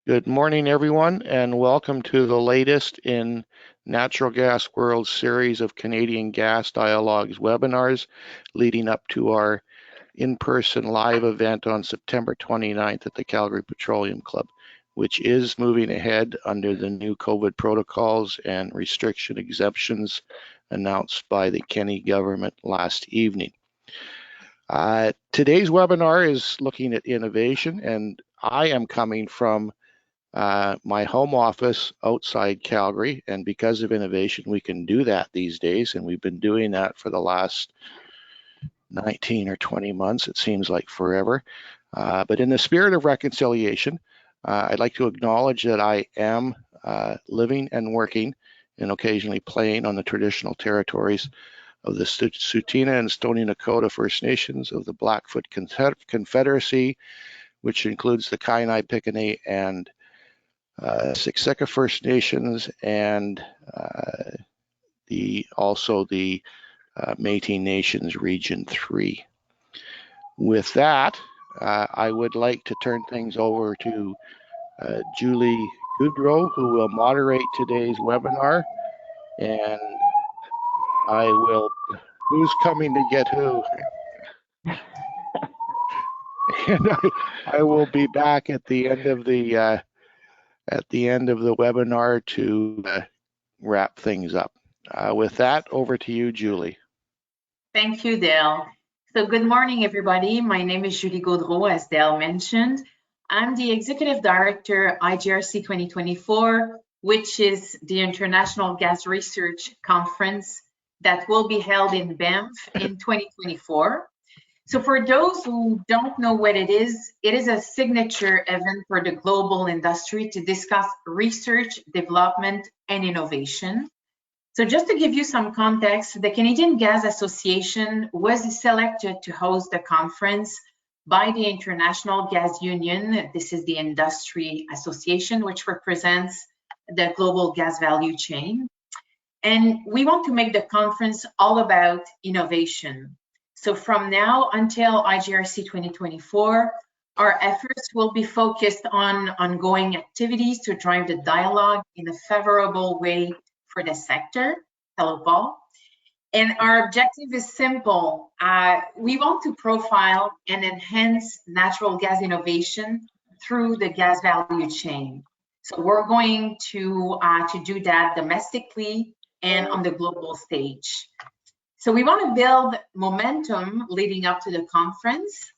Good morning, everyone, and welcome to the latest in Natural Gas World's series of Canadian Gas Dialogues webinars leading up to our in-person live event on September 29th at the Calgary Petroleum Club, which is moving ahead under the new COVID protocols and restriction exemptions announced by the Kenney government last evening. Today's webinar is looking at innovation, and I am coming from my home office outside Calgary, and because of innovation, we can do that these days, and we've been doing that for the last 19 or 20 months. It seems like forever. But in the spirit of reconciliation, I'd like to acknowledge that I am living and working and occasionally playing on the traditional territories of the Tsuut'ina and Stoney Nakoda First Nations, of the Blackfoot Confederacy, which includes the Kainai, Piikani, and Siksika First Nations, and also the Métis Nations Region 3. With that, I would like to turn things over to Julie Gaudreau, who will moderate today's webinar, and who's coming to get who? And I will be back at the end of the webinar to wrap things up. With that, over to you, Julie. Thank you, Dale. So good morning, everybody. My name is Julie Gaudreau, as Dale mentioned. I'm the Executive Director, IGRC 2024, which is the International Gas Research Conference that will be held in Banff in 2024. So for those who don't know what it is a signature event for the global industry to discuss research, development, and innovation. So just to give you some context, the Canadian Gas Association was selected to host the conference by the International Gas Union. This is the industry association, which represents the global gas value chain. And we want to make the conference all about innovation. So from now until IGRC 2024, our efforts will be focused on ongoing activities to drive the dialogue in a favorable way for the sector. Hello, Paul. And our objective is simple. We want to profile and enhance natural gas innovation through the gas value chain. So we're going to do that domestically and on the global stage. So we want to build momentum leading up to the conference.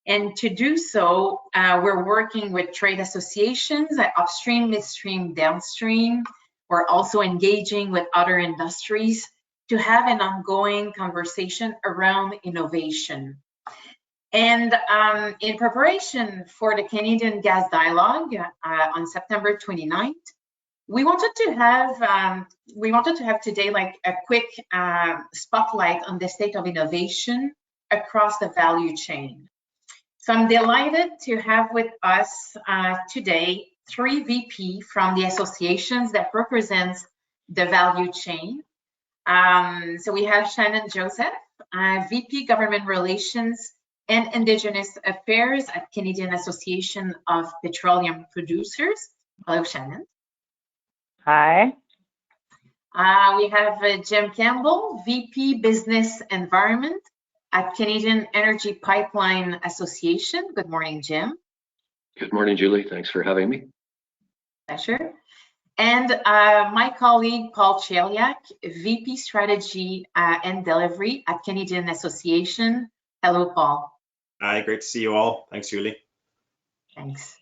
And to do so, we're working with trade associations at upstream, midstream, downstream. We're also engaging with other industries to have an ongoing conversation around innovation. And in preparation for the Canadian Gas Dialogue on September 29th, we wanted to have today like a quick spotlight on the state of innovation across the value chain. So I'm delighted to have with us today 3 VP from the associations that represents the value chain. So we have Shannon Joseph, VP Government Relations and Indigenous Affairs at Canadian Association of Petroleum Producers. Hello, Shannon. Hi. We have Jim Campbell, VP Business Environment at Canadian Energy Pipeline Association. Good morning, Jim. Good morning, Julie. Thanks for having me. Pleasure. And my colleague, Paul Cheliak, VP Strategy and Delivery at Canadian Association. Hello, Paul. Hi, great to see you all. Thanks, Julie. Thanks.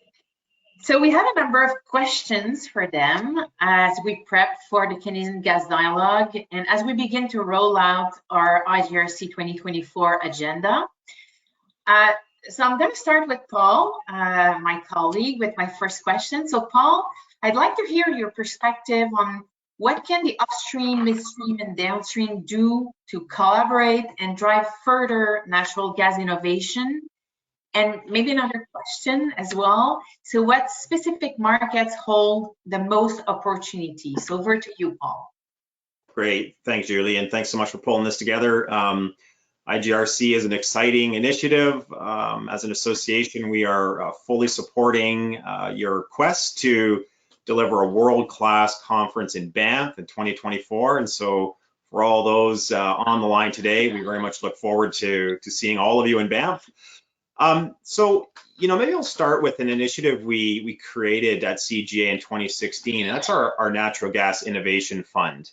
So we have a number of questions for them as we prep for the Canadian Gas Dialogue and as we begin to roll out our IGRC 2024 agenda. So I'm going to start with Paul, my colleague, with my first question. So Paul, I'd like to hear your perspective on what can the upstream, midstream, and downstream do to collaborate and drive further natural gas innovation? And maybe another question as well. So what specific markets hold the most opportunities? Over to you, Paul. Great, thanks, Julie, and thanks so much for pulling this together. IGRC is an exciting initiative. As an association, we are fully supporting your quest to deliver a world-class conference in Banff in 2024. And so for all those on the line today, we very much look forward to seeing all of you in Banff. So, maybe I'll start with an initiative we created at CGA in 2016, and that's our Natural Gas Innovation Fund.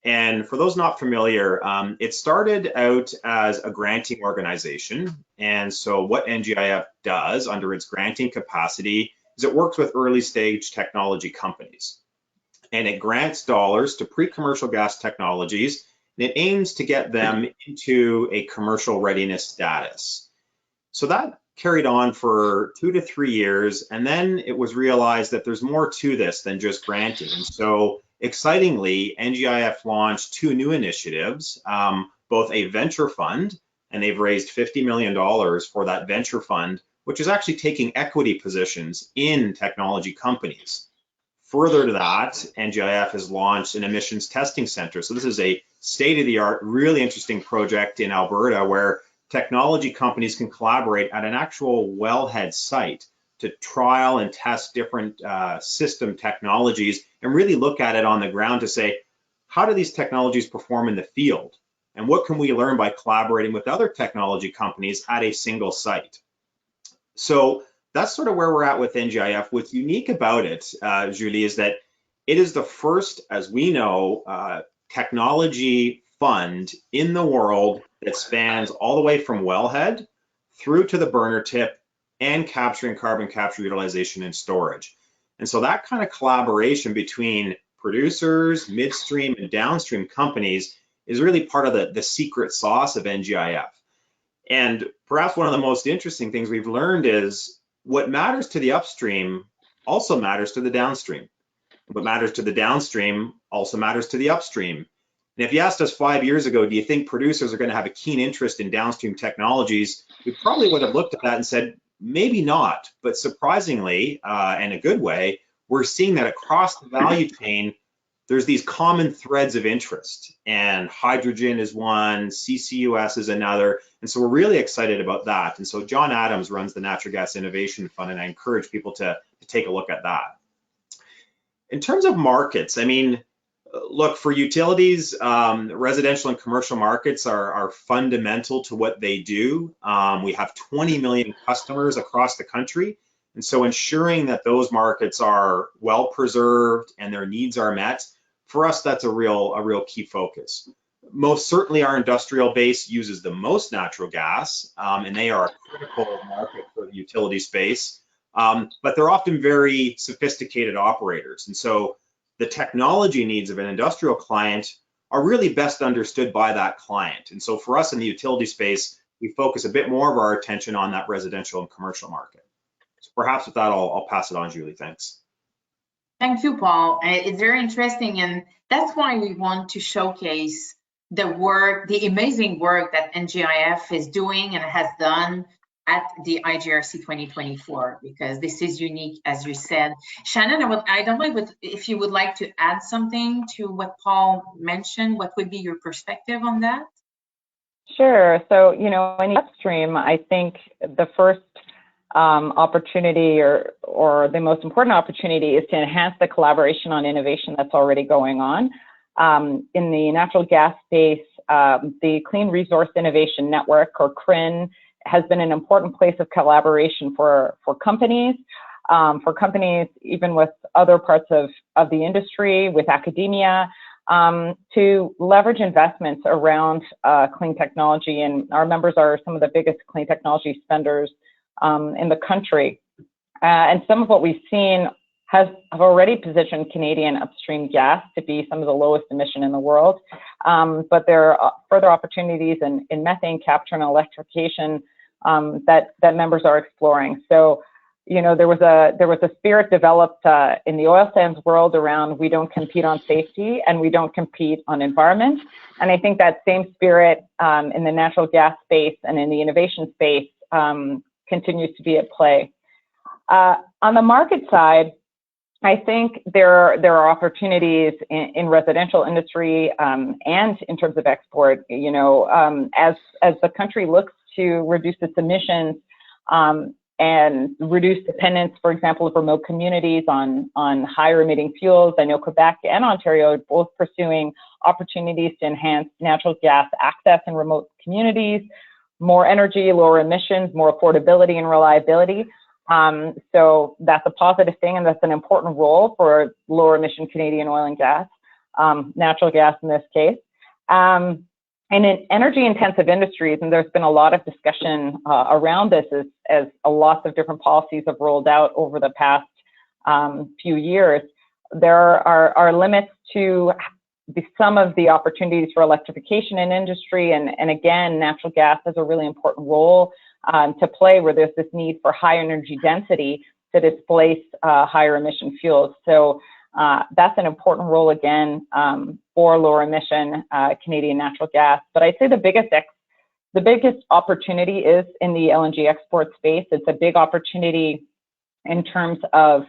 And for those not familiar, it started out as a granting organization. And so what NGIF does under its granting capacity is it works with early stage technology companies. And it grants dollars to pre-commercial gas technologies, and it aims to get them into a commercial readiness status. So that carried on for 2 to 3 years, and then it was realized that there's more to this than just granting. And so excitingly, NGIF launched 2 new initiatives, both a venture fund, and they've raised $50 million for that venture fund, which is actually taking equity positions in technology companies. Further to that, NGIF has launched an emissions testing center. So this is a state-of-the-art, really interesting project in Alberta where technology companies can collaborate at an actual wellhead site to trial and test different system technologies and really look at it on the ground to say, how do these technologies perform in the field? And what can we learn by collaborating with other technology companies at a single site? So that's sort of where we're at with NGIF. What's unique about it, Julie, is that it is the first, as we know, technology fund in the world that spans all the way from wellhead through to the burner tip and capturing carbon capture, utilization, and storage. And so that kind of collaboration between producers, midstream, and downstream companies is really part of the secret sauce of NGIF. And perhaps one of the most interesting things we've learned is what matters to the upstream also matters to the downstream. What matters to the downstream also matters to the upstream. And if you asked us 5 years ago, do you think producers are going to have a keen interest in downstream technologies? We probably would have looked at that and said, maybe not. But surprisingly, in a good way, we're seeing that across the value chain, there's these common threads of interest. And hydrogen is one, CCUS is another. And so we're really excited about that. And so John Adams runs the Natural Gas Innovation Fund, and I encourage people to take a look at that. In terms of markets, I mean, look, for utilities, residential and commercial markets are fundamental to what they do. We have 20 million customers across the country. And so ensuring that those markets are well preserved and their needs are met, for us, that's a real key focus. Most certainly our industrial base uses the most natural gas, and they are a critical market for the utility space, but they're often very sophisticated operators. And so the technology needs of an industrial client are really best understood by that client. And so for us in the utility space, we focus a bit more of our attention on that residential and commercial market. So perhaps with that, I'll pass it on, Julie. Thanks. Thank you, Paul. It's very interesting, and that's why we want to showcase the work, the amazing work that NGIF is doing and has done at the IGRC 2024, because this is unique, as you said. Shannon, I don't mind if you would like to add something to what Paul mentioned. What would be your perspective on that? Sure. So, in the upstream, I think the first opportunity or the most important opportunity is to enhance the collaboration on innovation that's already going on. In the natural gas space, the Clean Resource Innovation Network, or CRIN, has been an important place of collaboration for companies even with other parts of the industry, with academia, to leverage investments around clean technology. And our members are some of the biggest clean technology spenders in the country. And some of what we've seen have already positioned Canadian upstream gas to be some of the lowest emission in the world. But there are further opportunities in methane capture and electrification that members are exploring. So, there was a spirit developed in the oil sands world around we don't compete on safety and we don't compete on environment. And I think that same spirit in the natural gas space and in the innovation space continues to be at play. On the market side, I think there are opportunities in residential industry and in terms of export. You know, as the country looks to reduce its emissions and reduce dependence, for example, of remote communities on higher emitting fuels. I know Quebec and Ontario are both pursuing opportunities to enhance natural gas access in remote communities, more energy, lower emissions, more affordability and reliability. So that's a positive thing, and that's an important role for lower emission Canadian oil and gas, natural gas in this case. And in energy intensive industries, and there's been a lot of discussion around this as lots of different policies have rolled out over the past few years, there are limits to some of the opportunities for electrification in industry. And again, natural gas has a really important role to play where there's this need for high energy density to displace higher emission fuels. So that's an important role again for lower emission Canadian natural gas. But I'd say the biggest opportunity is in the LNG export space. It's a big opportunity in terms of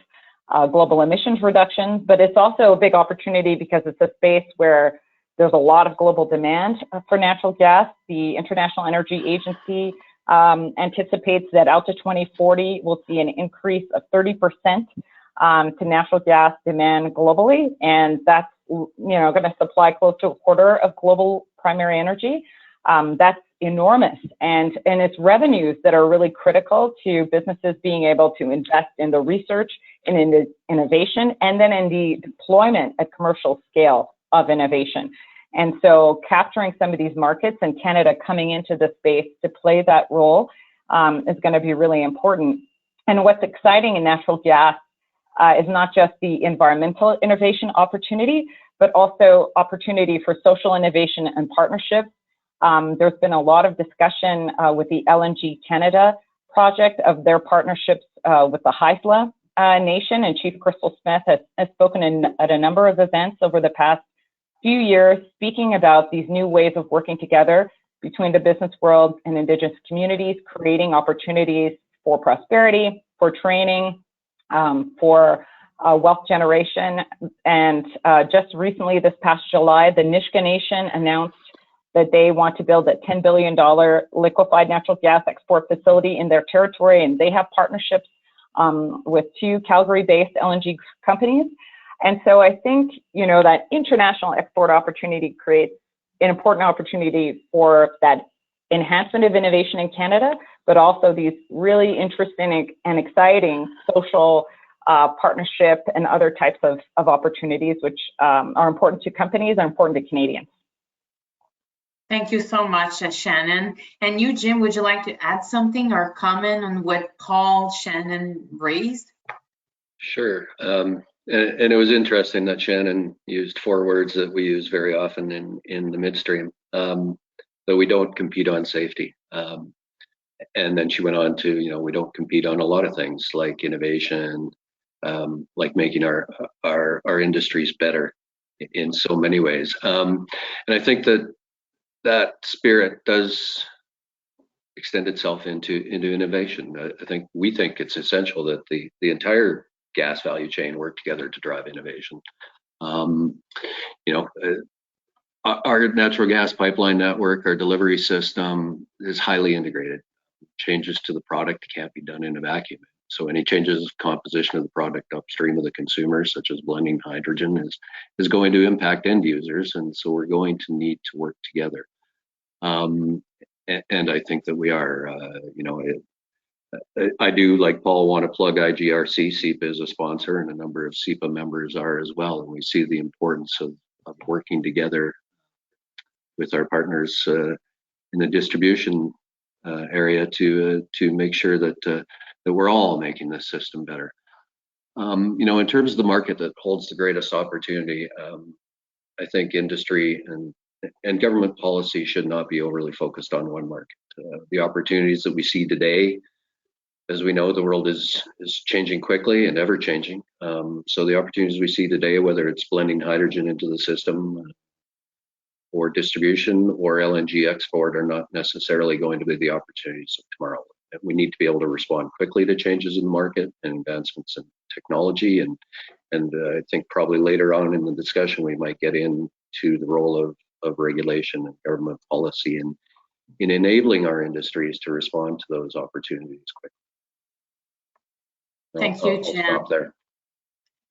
global emissions reductions, but it's also a big opportunity because it's a space where there's a lot of global demand for natural gas. The International Energy Agency anticipates that out to 2040, we'll see an increase of 30% to natural gas demand globally, and that's going to supply close to a quarter of global primary energy. That's enormous, and it's revenues that are really critical to businesses being able to invest in the research and in the innovation, and then in the deployment at commercial scale of innovation. And so capturing some of these markets and Canada coming into the space to play that role is going to be really important. And what's exciting in natural gas is not just the environmental innovation opportunity, but also opportunity for social innovation and partnerships. There's been a lot of discussion with the LNG Canada project of their partnerships with the Haisla Nation, and Chief Crystal Smith has spoken at a number of events over the past few years, speaking about these new ways of working together between the business world and Indigenous communities, creating opportunities for prosperity, for training, for wealth generation. And just recently, this past July, the Nisga'a Nation announced that they want to build a $10 billion liquefied natural gas export facility in their territory, and they have partnerships with 2 Calgary-based LNG companies. And so I think, you know, that international export opportunity creates an important opportunity for that enhancement of innovation in Canada, but also these really interesting and exciting social partnership and other types of opportunities, which are important to companies and important to Canadians. Thank you so much, Shannon. And you, Jim, would you like to add something or comment on what Paul, Shannon raised? Sure. And it was interesting that Shannon used 4 words that we use very often in the midstream, that we don't compete on safety. And then she went on to, you know, we don't compete on a lot of things like innovation, like making our industries better in so many ways. And I think that spirit does extend itself into innovation. We think it's essential that the entire gas value chain work together to drive innovation. Our natural gas pipeline network, our delivery system is highly integrated. Changes to the product can't be done in a vacuum. So any changes of composition of the product upstream of the consumer, such as blending hydrogen, is going to impact end users, and so we're going to need to work together. And I think that we are, I do, like Paul, want to plug IGRC. CEPA is a sponsor, and a number of CEPA members are as well. And we see the importance of working together with our partners in the distribution area to make sure that we're all making this system better. In terms of the market that holds the greatest opportunity, I think industry and government policy should not be overly focused on one market. The opportunities that we see today, as we know, the world is changing quickly and ever changing. So the opportunities we see today, whether it's blending hydrogen into the system or distribution or LNG export, are not necessarily going to be the opportunities of tomorrow. we need to be able to respond quickly to changes in the market and advancements in technology. And I think probably later on in the discussion, we might get into the role of regulation and government policy in enabling our industries to respond to those opportunities quickly. Thank you, Jim. I'll stop there.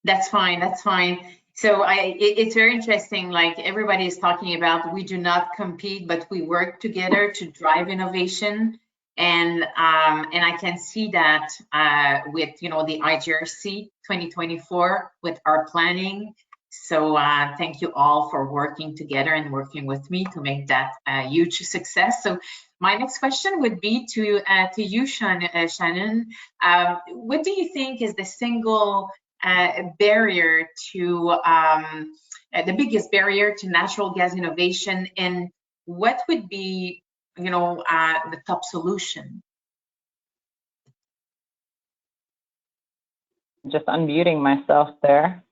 That's fine. That's fine. So it's very interesting. Like everybody is talking about, we do not compete, but we work together to drive innovation. And I can see that with the IGRC 2024 with our planning. So thank you all for working together and working with me to make that a huge success. So my next question would be to you, Shannon. What do you think is the single barrier to the biggest barrier to natural gas innovation, and what would be the top solution? Just unmuting myself there.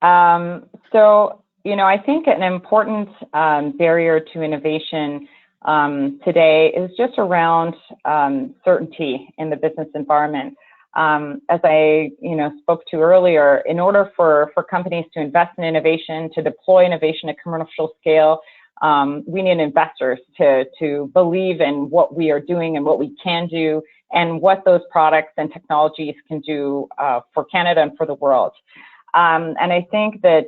So, I think an important barrier to innovation today is just around certainty in the business environment. As I, spoke to earlier, in order for companies to invest in innovation, to deploy innovation at commercial scale, we need investors to believe in what we are doing and what we can do and what those products and technologies can do for Canada and for the world. And I think that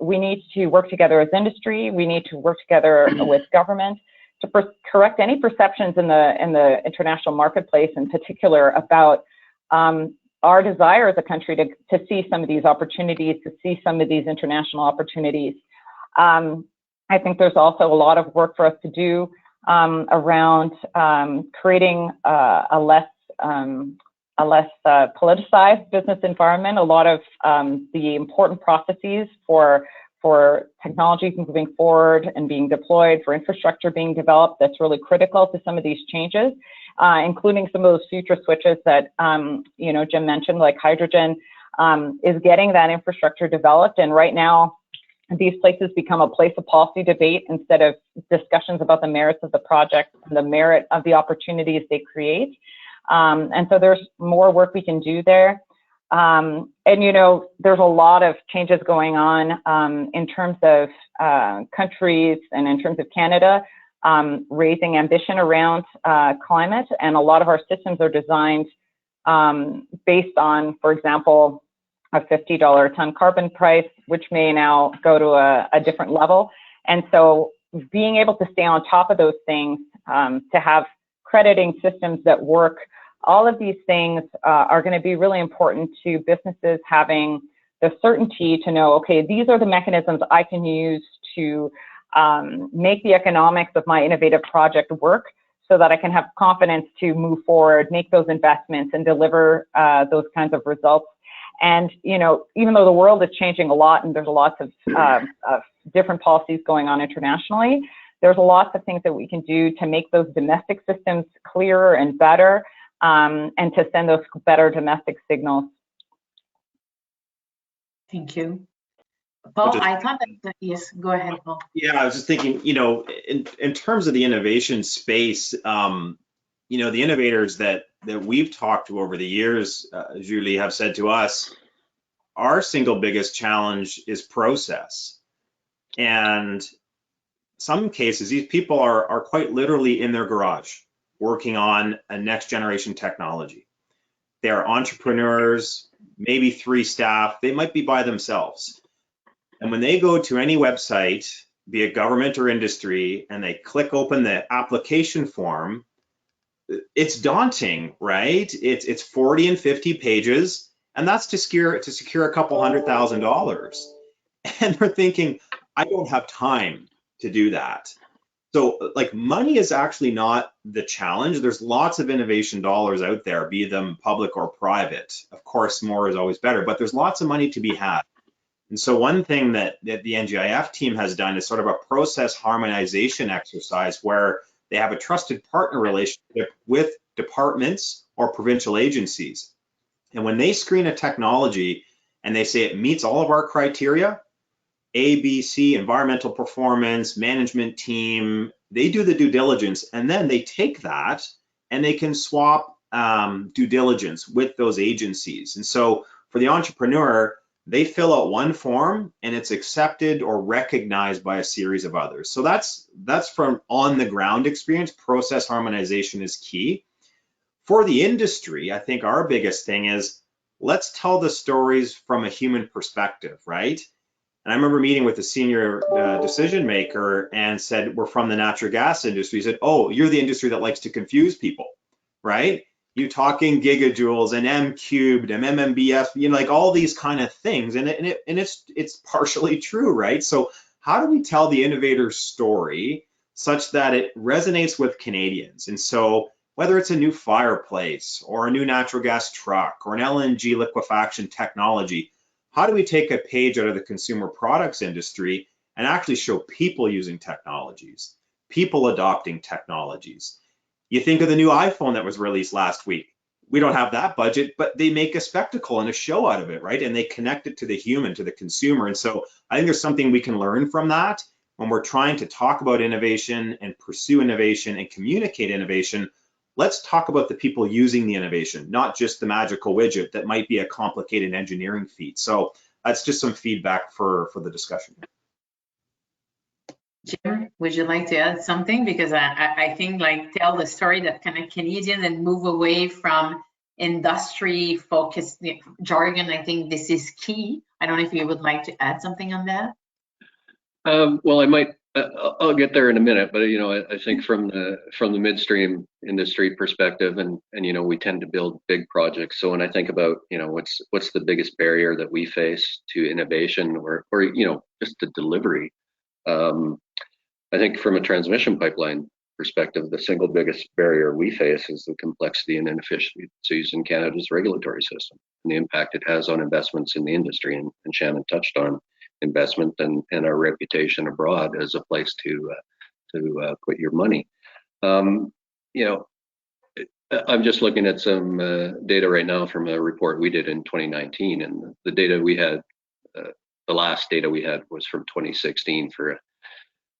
we need to work together as industry. We need to work together with government to correct any perceptions in the international marketplace, in particular about our desire as a country to see some of these opportunities, to see some of these international opportunities. I think there's also a lot of work for us to do around creating a less politicized business environment. A lot of the important processes for technologies moving forward and being deployed, for infrastructure being developed, that's really critical to some of these changes, including some of those future switches that Jim mentioned, like hydrogen, is getting that infrastructure developed. And right now, these places become a place of policy debate instead of discussions about the merits of the project and the merit of the opportunities they create. And so there's more work we can do there. And, there's a lot of changes going on in terms of countries and in terms of Canada, raising ambition around climate. And a lot of our systems are designed based on, for example, a $50 a ton carbon price, which may now go to a different level. And so being able to stay on top of those things, to have crediting systems that work, all of these things are going to be really important to businesses having the certainty to know, okay, these are the mechanisms I can use to make the economics of my innovative project work so that I can have confidence to move forward, make those investments and deliver those kinds of results. And, even though the world is changing a lot and there's lots of different policies going on internationally, there's lots of things that we can do to make those domestic systems clearer and better, and to send those better domestic signals. Thank you. Paul, I thought that, yes, go ahead, Paul. Yeah, I was just thinking, in terms of the innovation space, the innovators that we've talked to over the years, Julie, have said to us, our single biggest challenge is process. And some cases, these people are quite literally in their garage working on a next generation technology. They are entrepreneurs, maybe 3 staff, they might be by themselves. And when they go to any website, be it government or industry, and they click open the application form, it's daunting, right? It's 40 and 50 pages, and that's to secure a couple $100,000. And they're thinking, I don't have time to do that. So like money is actually not the challenge. There's lots of innovation dollars out there, be them public or private. Of course, more is always better, but there's lots of money to be had. And so one thing that the NGIF team has done is sort of a process harmonization exercise where they have a trusted partner relationship with departments or provincial agencies. And when they screen a technology and they say it meets all of our criteria, A, B, C, environmental performance, management team, they do the due diligence, and then they take that and they can swap due diligence with those agencies. And so for the entrepreneur, they fill out one form and it's accepted or recognized by a series of others. So that's from on the ground experience. Process harmonization is key. For the industry, I think our biggest thing is let's tell the stories from a human perspective, right? And I remember meeting with a senior decision maker and said, we're from the natural gas industry. He said, oh, you're the industry that likes to confuse people, right? You talking gigajoules and M cubed and MMBF, like all these kind of things. And it's partially true, right? So how do we tell the innovator's story such that it resonates with Canadians? And so whether it's a new fireplace or a new natural gas truck or an LNG liquefaction technology, how do we take a page out of the consumer products industry and actually show people using technologies, people adopting technologies? You think of the new iPhone that was released last week. We don't have that budget, but they make a spectacle and a show out of it, right? And they connect it to the human, to the consumer. And so I think there's something we can learn from that when we're trying to talk about innovation and pursue innovation and communicate innovation. Let's talk about the people using the innovation, not just the magical widget that might be a complicated engineering feat. So that's just some feedback for the discussion. Jim, would you like to add something? Because I think like tell the story that kind of Canadian and move away from industry focused jargon. I think this is key. I don't know if you would like to add something on that. Well, I might. I'll get there in a minute, but I think from the midstream industry perspective, and we tend to build big projects. So when I think about what's the biggest barrier that we face to innovation, or just the delivery, I think from a transmission pipeline perspective, the single biggest barrier we face is the complexity and inefficiencies in Canada's regulatory system and the impact it has on investments in the industry. And Shannon touched on investment and our reputation abroad as a place to put your money. I'm just looking at some data right now from a report we did in 2019, and the data we had, the last data we had was from 2016 for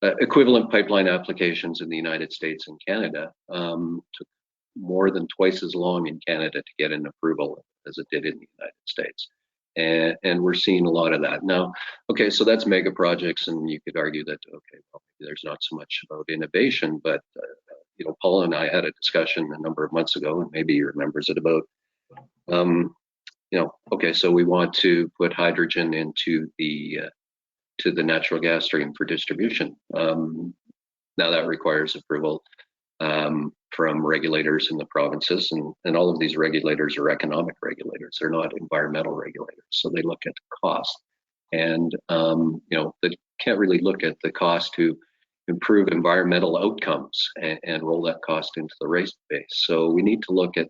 equivalent pipeline applications in the United States and Canada. Took more than twice as long in Canada to get an approval as it did in the United States. And we're seeing a lot of that now. Okay, so that's mega projects, and you could argue that well, there's not so much about innovation, but Paul and I had a discussion a number of months ago, and maybe he remembers it, about okay, so we want to put hydrogen into the natural gas stream for distribution. Now that requires approval from regulators in the provinces, and all of these regulators are economic regulators. They're not environmental regulators, so they look at the cost, and they can't really look at the cost to improve environmental outcomes and roll that cost into the rate base. So we need to look at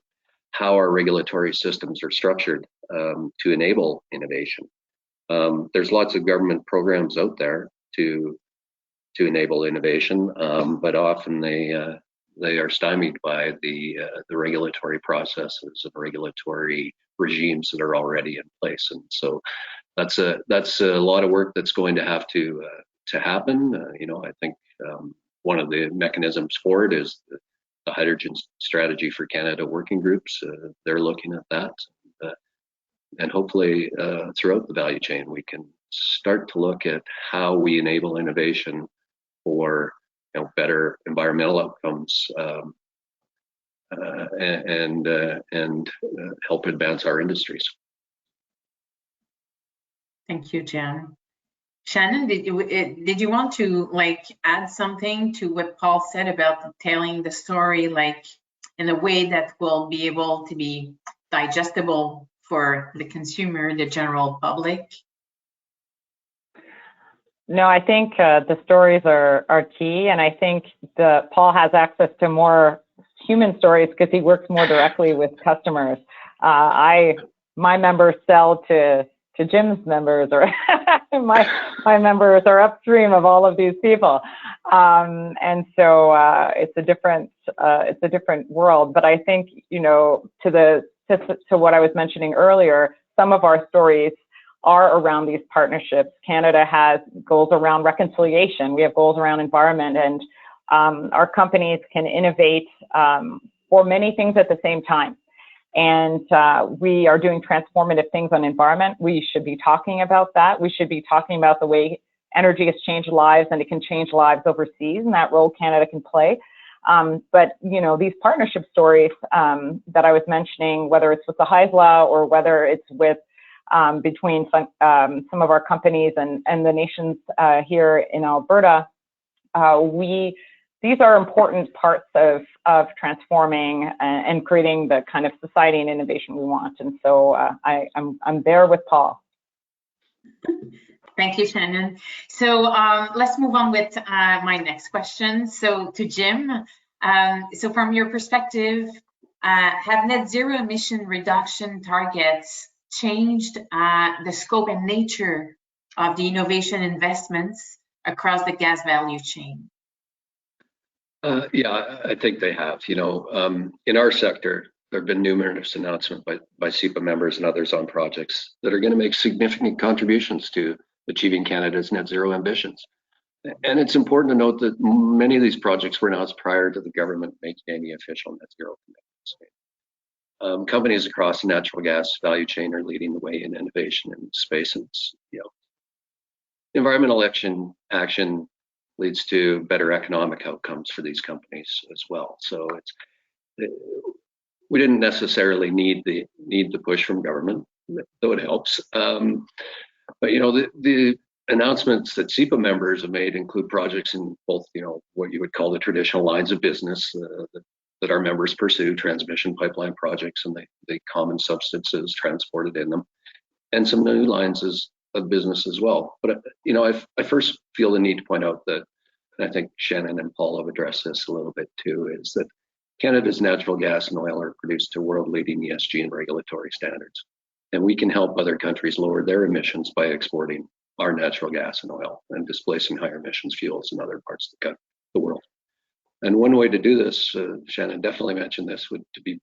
how our regulatory systems are structured to enable innovation. There's lots of government programs out there to enable innovation, but often they are stymied by the regulatory processes and regulatory regimes that are already in place. And so that's a lot of work that's going to have to happen. I think one of the mechanisms for it is the Hydrogen Strategy for Canada working groups. They're looking at that. And hopefully throughout the value chain, we can start to look at how we enable innovation for better environmental outcomes and help advance our industries. Thank you, Jim. Shannon, did you want to add something to what Paul said about telling the story in a way that will be able to be digestible for the consumer, the general public? No, I think the stories are key, and I think Paul has access to more human stories because he works more directly with customers. My members sell to Jim's members, or my members are upstream of all of these people, and so it's a different world. But I think to what I was mentioning earlier, some of our stories are around these partnerships. Canada has goals around reconciliation. We have goals around environment, and our companies can innovate for many things at the same time. And we are doing transformative things on environment. We should be talking about that. We should be talking about the way energy has changed lives, and it can change lives overseas, and that role Canada can play. But, you know, these partnership stories that I was mentioning, whether it's with the Haisla or whether it's with between some of our companies and the nations here in Alberta, these are important parts of transforming and creating the kind of society and innovation we want. And so I'm there with Paul. Thank you, Shannon. So let's move on with my next question. So to Jim, so from your perspective, have net zero emission reduction targets changed the scope and nature of the innovation investments across the gas value chain? Yeah, I think they have. You know, in our sector, there have been numerous announcements by CEPA members and others on projects that are going to make significant contributions to achieving Canada's net zero ambitions. And it's important to note that many of these projects were announced prior to the government making any official net zero commitments. Companies across the natural gas value chain are leading the way in innovation in space, and you know, environmental action leads to better economic outcomes for these companies as well. So we didn't necessarily need the push from government, though it helps. But you know, the announcements that CEPA members have made include projects in both, you know, what you would call the traditional lines of business that our members pursue, transmission pipeline projects and the common substances transported in them, and some new lines of business as well. But you know, I first feel the need to point out that, and I think Shannon and Paul have addressed this a little bit too, is that Canada's natural gas and oil are produced to world-leading ESG and regulatory standards, and we can help other countries lower their emissions by exporting our natural gas and oil and displacing higher emissions fuels in other parts of the world. And one way to do this, Shannon definitely mentioned this, would be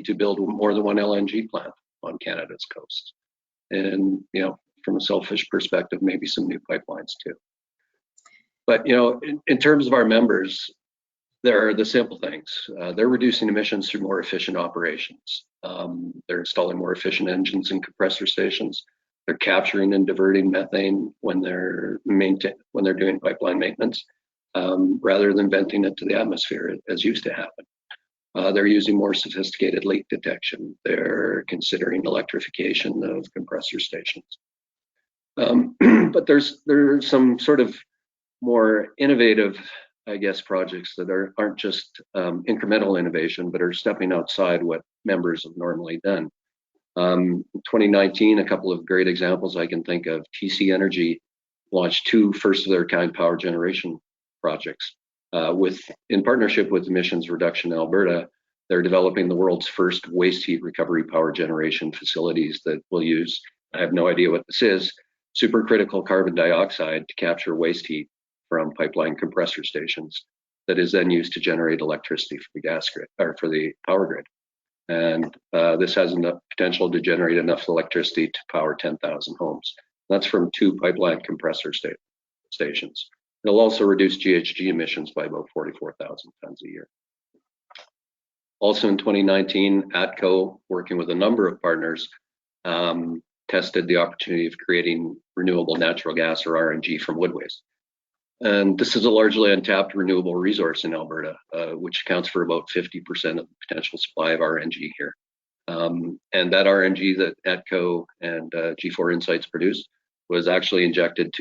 to build more than one LNG plant on Canada's coast, and you know, from a selfish perspective, maybe some new pipelines too. But you know, in terms of our members, there are the simple things. They're reducing emissions through more efficient operations. They're installing more efficient engines and compressor stations. They're capturing and diverting methane when they're doing pipeline maintenance, rather than venting it to the atmosphere as used to happen. They're using more sophisticated leak detection. They're considering electrification of compressor stations. But there's some sort of more innovative, I guess, projects that aren't just incremental innovation, but are stepping outside what members have normally done. 2019, a couple of great examples I can think of. TC Energy launched two first-of-their-kind power generation projects. In partnership with Emissions Reduction Alberta, they're developing the world's first waste heat recovery power generation facilities that will use, I have no idea what this is, supercritical carbon dioxide to capture waste heat from pipeline compressor stations that is then used to generate electricity for the gas grid, or for the power grid. And this has enough potential to generate enough electricity to power 10,000 homes. That's from two pipeline compressor stations. It'll also reduce GHG emissions by about 44,000 tons a year. Also in 2019, ATCO, working with a number of partners, tested the opportunity of creating renewable natural gas, or RNG, from wood waste. And this is a largely untapped renewable resource in Alberta, which accounts for about 50% of the potential supply of RNG here. And that RNG that ATCO and G4 Insights produced was actually injected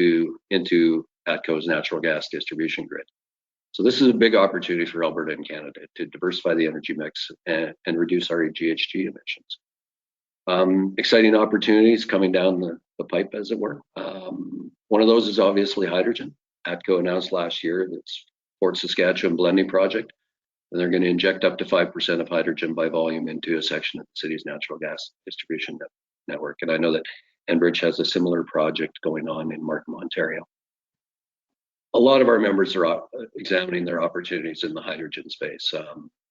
into ATCO's natural gas distribution grid. So this is a big opportunity for Alberta and Canada to diversify the energy mix and reduce our GHG emissions. Exciting opportunities coming down the pipe, as it were. One of those is obviously hydrogen. ATCO announced last year its Fort Saskatchewan blending project, and they're going to inject up to 5% of hydrogen by volume into a section of the city's natural gas distribution network. And I know that Enbridge has a similar project going on in Markham, Ontario. A lot of our members are examining their opportunities in the hydrogen space.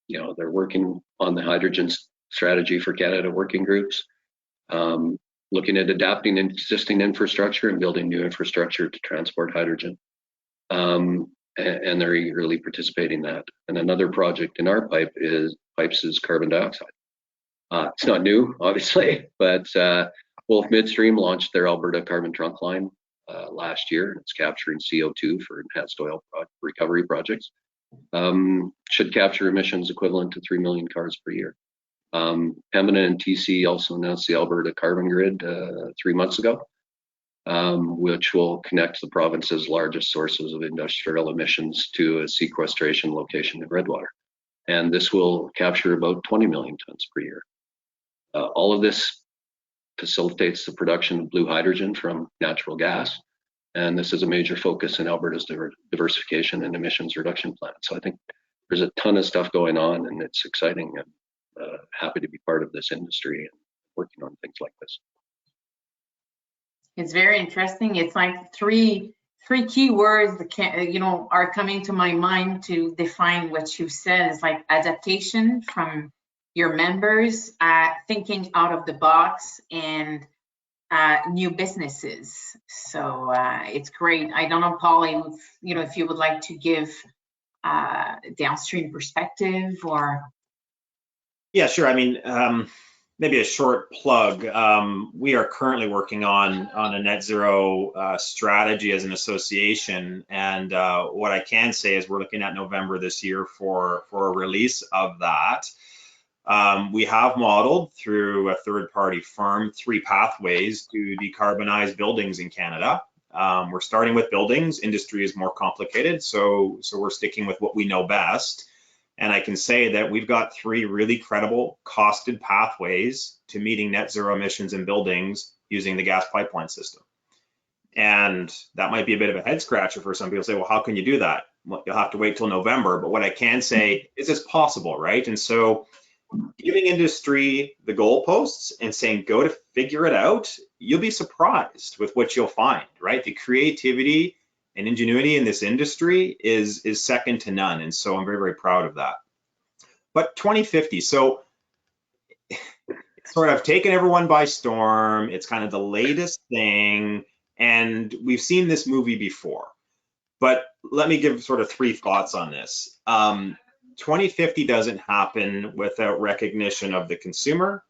You know, they're working on the hydrogen strategy for Canada working groups, looking at adapting existing infrastructure and building new infrastructure to transport hydrogen. and they're eagerly participating in that. And another project in our pipes is carbon dioxide. It's not new, obviously, but both Midstream launched their Alberta Carbon Trunk Line last year, and it's capturing CO2 for enhanced oil recovery projects. Should capture emissions equivalent to 3 million cars per year. Pembina and TC also announced the Alberta Carbon Grid 3 months ago, which will connect the province's largest sources of industrial emissions to a sequestration location in Redwater. And this will capture about 20 million tons per year. All of this facilitates the production of blue hydrogen from natural gas. And this is a major focus in Alberta's diversification and emissions reduction plan. So I think there's a ton of stuff going on, and it's exciting, and happy to be part of this industry and working on things like this. It's very interesting. It's like three key words that are coming to my mind to define what you said. It's like adaptation from your members, thinking out of the box, and new businesses. So it's great. I don't know, Paul, if you would like to give downstream perspective or. Yeah, sure. I mean, maybe a short plug. We are currently working on a net zero strategy as an association, and what I can say is we're looking at November this year for a release of that. We have modeled through a third-party firm 3 pathways to decarbonize buildings in Canada. We're starting with buildings. Industry is more complicated, so we're sticking with what we know best. And I can say that we've got 3 really credible costed pathways to meeting net zero emissions in buildings using the gas pipeline system. And that might be a bit of a head scratcher for some people. Say, well, how can you do that? Well, you'll have to wait till November. But what I can say is it's possible, right? And so giving industry the goalposts and saying, go to figure it out, you'll be surprised with what you'll find, right? The creativity and ingenuity in this industry is second to none. And so I'm very, very proud of that. But 2050, so sort of taken everyone by storm. It's kind of the latest thing. And we've seen this movie before. But let me give sort of 3 thoughts on this. 2050 doesn't happen without recognition of the consumer,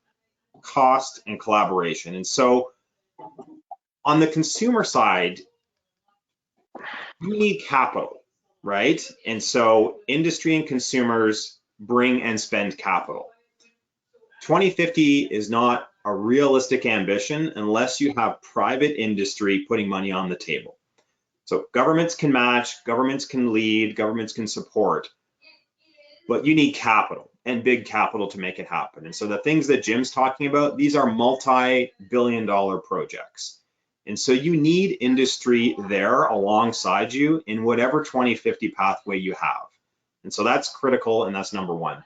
cost, and collaboration. And so on the consumer side, you need capital, right? And so industry and consumers bring and spend capital. 2050 is not a realistic ambition unless you have private industry putting money on the table. So governments can match, governments can lead, governments can support, but you need capital and big capital to make it happen. And so the things that Jim's talking about, these are multi-billion-dollar projects. And so you need industry there alongside you in whatever 2050 pathway you have. And so that's critical, and that's number 1.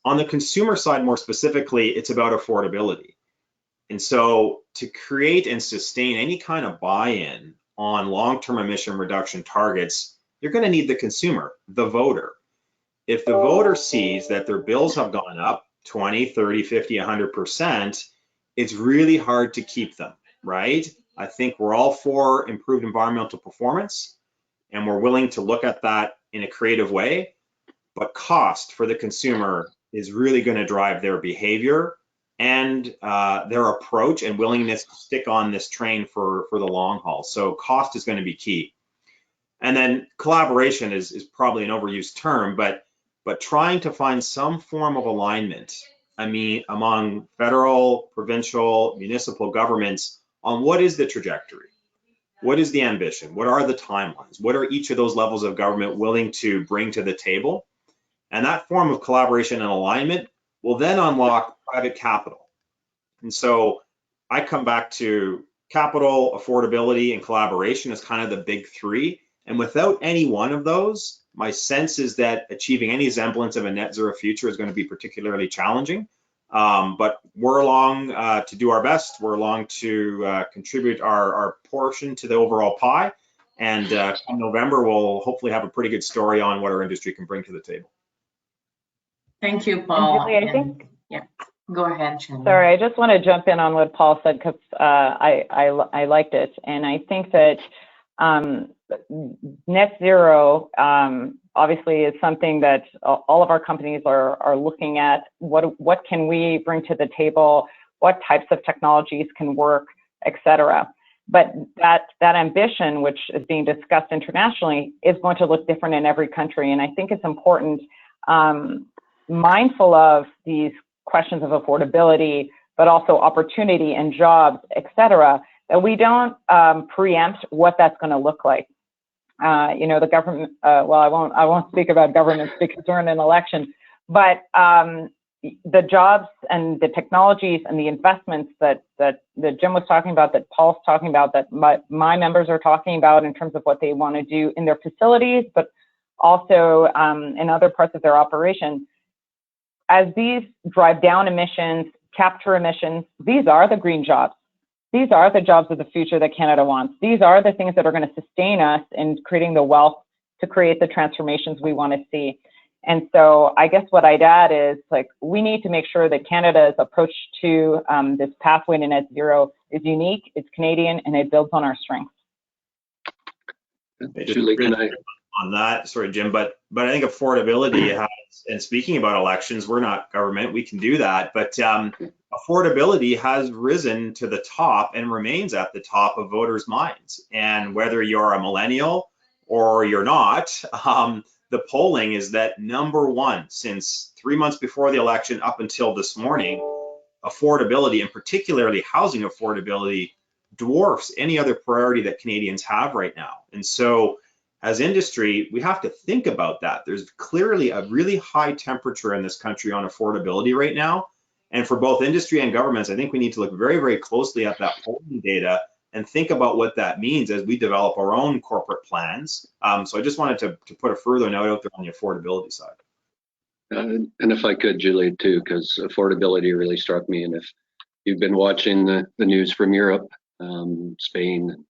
On the consumer side, more specifically, it's about affordability. And so to create and sustain any kind of buy-in on long-term emission reduction targets, you're going to need the consumer, the voter. If the voter sees that their bills have gone up 20, 30, 50, 100%, it's really hard to keep them, right? I think we're all for improved environmental performance, and we're willing to look at that in a creative way, but cost for the consumer is really going to drive their behavior and their approach and willingness to stick on this train for the long haul. So cost is going to be key. And then collaboration is probably an overused term, but trying to find some form of alignment, I mean, among federal, provincial, municipal governments on what is the trajectory, what is the ambition, what are the timelines, what are each of those levels of government willing to bring to the table. And that form of collaboration and alignment will then unlock private capital. And so I come back to capital, affordability, and collaboration as kind of the big 3. And without any one of those, my sense is that achieving any semblance of a net zero future is going to be particularly challenging. But we're along to do our best. We're along to contribute our portion to the overall pie. And in November, we'll hopefully have a pretty good story on what our industry can bring to the table. Thank you, Paul. Julie, I think. Yeah, go ahead, Shannon. Sorry, I just want to jump in on what Paul said because I liked it, and I think that net zero obviously is something that all of our companies are looking at. What can we bring to the table? What types of technologies can work, et cetera. But that ambition, which is being discussed internationally, is going to look different in every country. And I think it's important, mindful of these questions of affordability, but also opportunity and jobs, et cetera, that we don't preempt what that's going to look like. You know, the government, well, I won't speak about governments because we're in an election, but the jobs and the technologies and the investments that Jim was talking about, that Paul's talking about, that my members are talking about in terms of what they want to do in their facilities, but also in other parts of their operation. As these drive down emissions, capture emissions, these are the green jobs. These are the jobs of the future that Canada wants. These are the things that are going to sustain us in creating the wealth to create the transformations we want to see. And so I guess what I'd add is, like, we need to make sure that Canada's approach to this pathway to net zero is unique, it's Canadian, and it builds on our strengths. Julie, can I? On that, sorry, Jim, but I think affordability has, and speaking about elections, we're not government, we can do that, but affordability has risen to the top and remains at the top of voters' minds. And whether you're a millennial or you're not, the polling is that number one since 3 months before the election up until this morning, affordability, and particularly housing affordability, dwarfs any other priority that Canadians have right now. And so as industry, we have to think about that. There's clearly a really high temperature in this country on affordability right now. And for both industry and governments, I think we need to look very, very closely at that polling data and think about what that means as we develop our own corporate plans. So I just wanted to put a further note out there on the affordability side. And if I could, Julie, too, because affordability really struck me. And if you've been watching the news from Europe, Spain,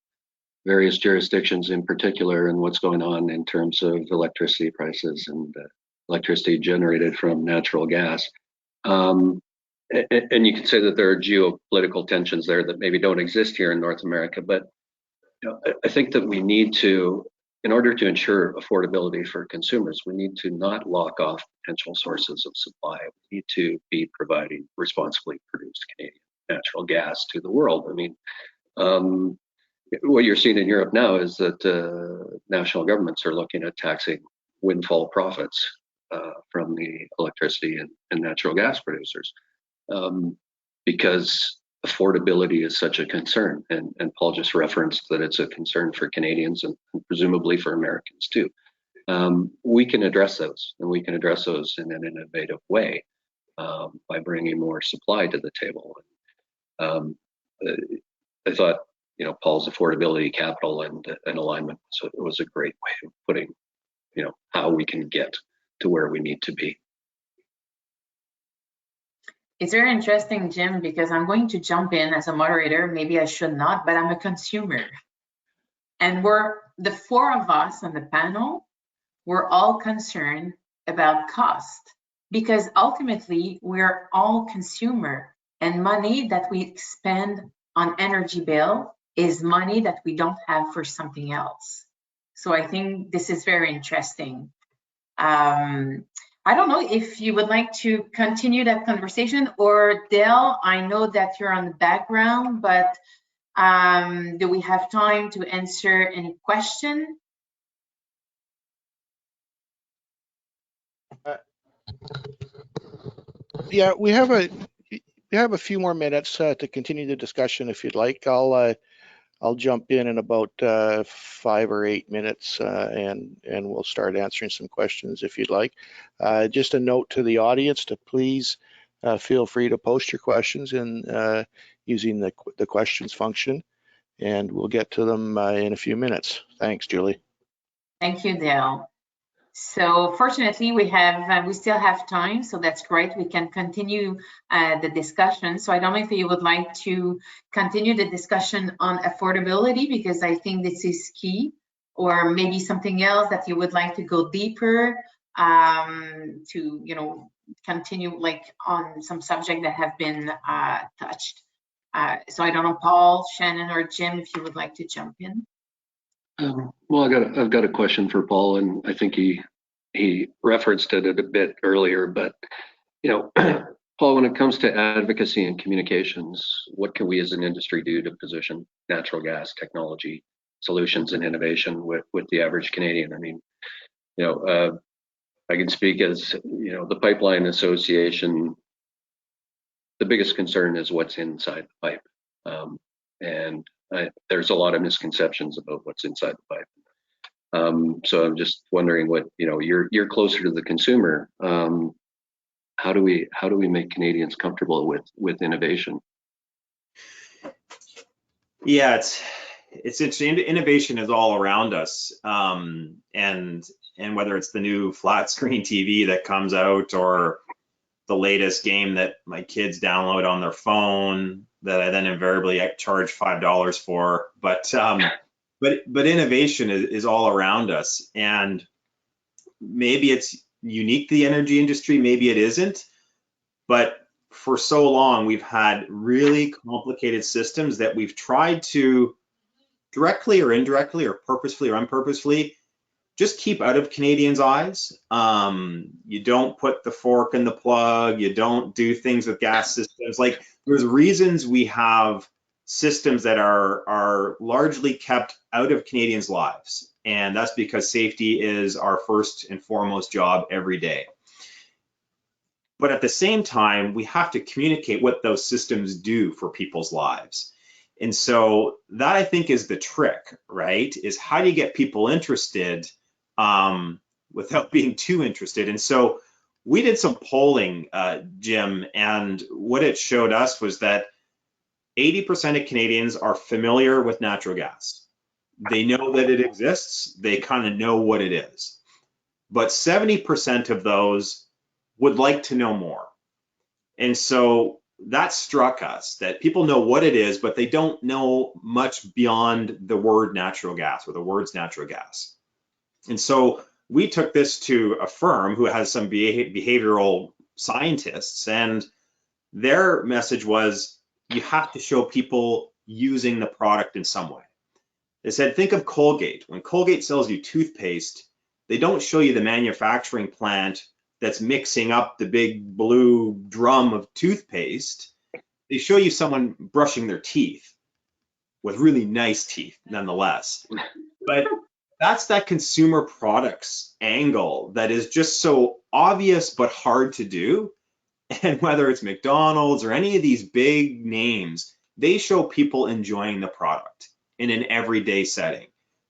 various jurisdictions in particular, and what's going on in terms of electricity prices and electricity generated from natural gas. And you can say that there are geopolitical tensions there that maybe don't exist here in North America, but you know, I think that we need to, in order to ensure affordability for consumers, we need to not lock off potential sources of supply. We need to be providing responsibly produced Canadian natural gas to the world. I mean, what you're seeing in Europe now is that national governments are looking at taxing windfall profits from the electricity and natural gas producers because affordability is such a concern. And Paul just referenced that it's a concern for Canadians and presumably for Americans too. We can address those, and we can address those in an innovative way by bringing more supply to the table. I thought, you know, Paul's affordability capital and alignment, so it was a great way of putting, you know, how we can get to where we need to be. It's very interesting, Jim, because I'm going to jump in as a moderator. Maybe I should not, but I'm a consumer. And we're, the four of us on the panel, we're all concerned about cost, because ultimately we're all consumer, and money that we spend on energy bill is money that we don't have for something else. So I think this is very interesting. I don't know if you would like to continue that conversation, or Dale, I know that you're on the background, but do we have time to answer any question? Yeah, we have a few more minutes to continue the discussion if you'd like. I'll jump in about 5 or 8 minutes and we'll start answering some questions if you'd like. Just a note to the audience to please feel free to post your questions in using the questions function, and we'll get to them in a few minutes. Thanks, Julie. Thank you, Dale. So fortunately, we still have time, so that's great. We can continue the discussion. So I don't know if you would like to continue the discussion on affordability, because I think this is key, or maybe something else that you would like to go deeper to, you know, continue like on some subject that have been touched. So I don't know, Paul, Shannon, or Jim, if you would like to jump in. Well, I've got a question for Paul, and I think he referenced it a bit earlier, but you know, Paul, when it comes to advocacy and communications, what can we as an industry do to position natural gas technology solutions and innovation with the average Canadian? I mean, you know, I can speak as, you know, the Pipeline Association. The biggest concern is what's inside the pipe, and there's a lot of misconceptions about what's inside the pipe. So I'm just wondering what, you know, you're closer to the consumer. How do we make Canadians comfortable with innovation? Yeah, it's interesting. Innovation is all around us, and whether it's the new flat screen TV that comes out, or the latest game that my kids download on their phone that I then invariably charge $5 for, but innovation is all around us, and maybe it's unique to the energy industry, maybe it isn't, but for so long we've had really complicated systems that we've tried to directly or indirectly or purposefully or unpurposefully just keep out of Canadians' eyes. You don't put the fork in the plug, you don't do things with gas systems. Like, there's reasons we have systems that are largely kept out of Canadians' lives. And that's because safety is our first and foremost job every day. But at the same time, we have to communicate what those systems do for people's lives. And so that, I think, is the trick, right? Is how do you get people interested without being too interested? And so we did some polling, Jim, and what it showed us was that 80% of Canadians are familiar with natural gas. They know that it exists. They kind of know what it is. But 70% of those would like to know more. And so that struck us, that people know what it is, but they don't know much beyond the word natural gas or the words natural gas. And so we took this to a firm who has some behavioral scientists, and their message was, you have to show people using the product in some way. They said, think of Colgate. When Colgate sells you toothpaste, they don't show you the manufacturing plant that's mixing up the big blue drum of toothpaste. They show you someone brushing their teeth with really nice teeth nonetheless. But that's that consumer products angle that is just so obvious but hard to do. And whether it's McDonald's or any of these big names, they show people enjoying the product in an everyday setting.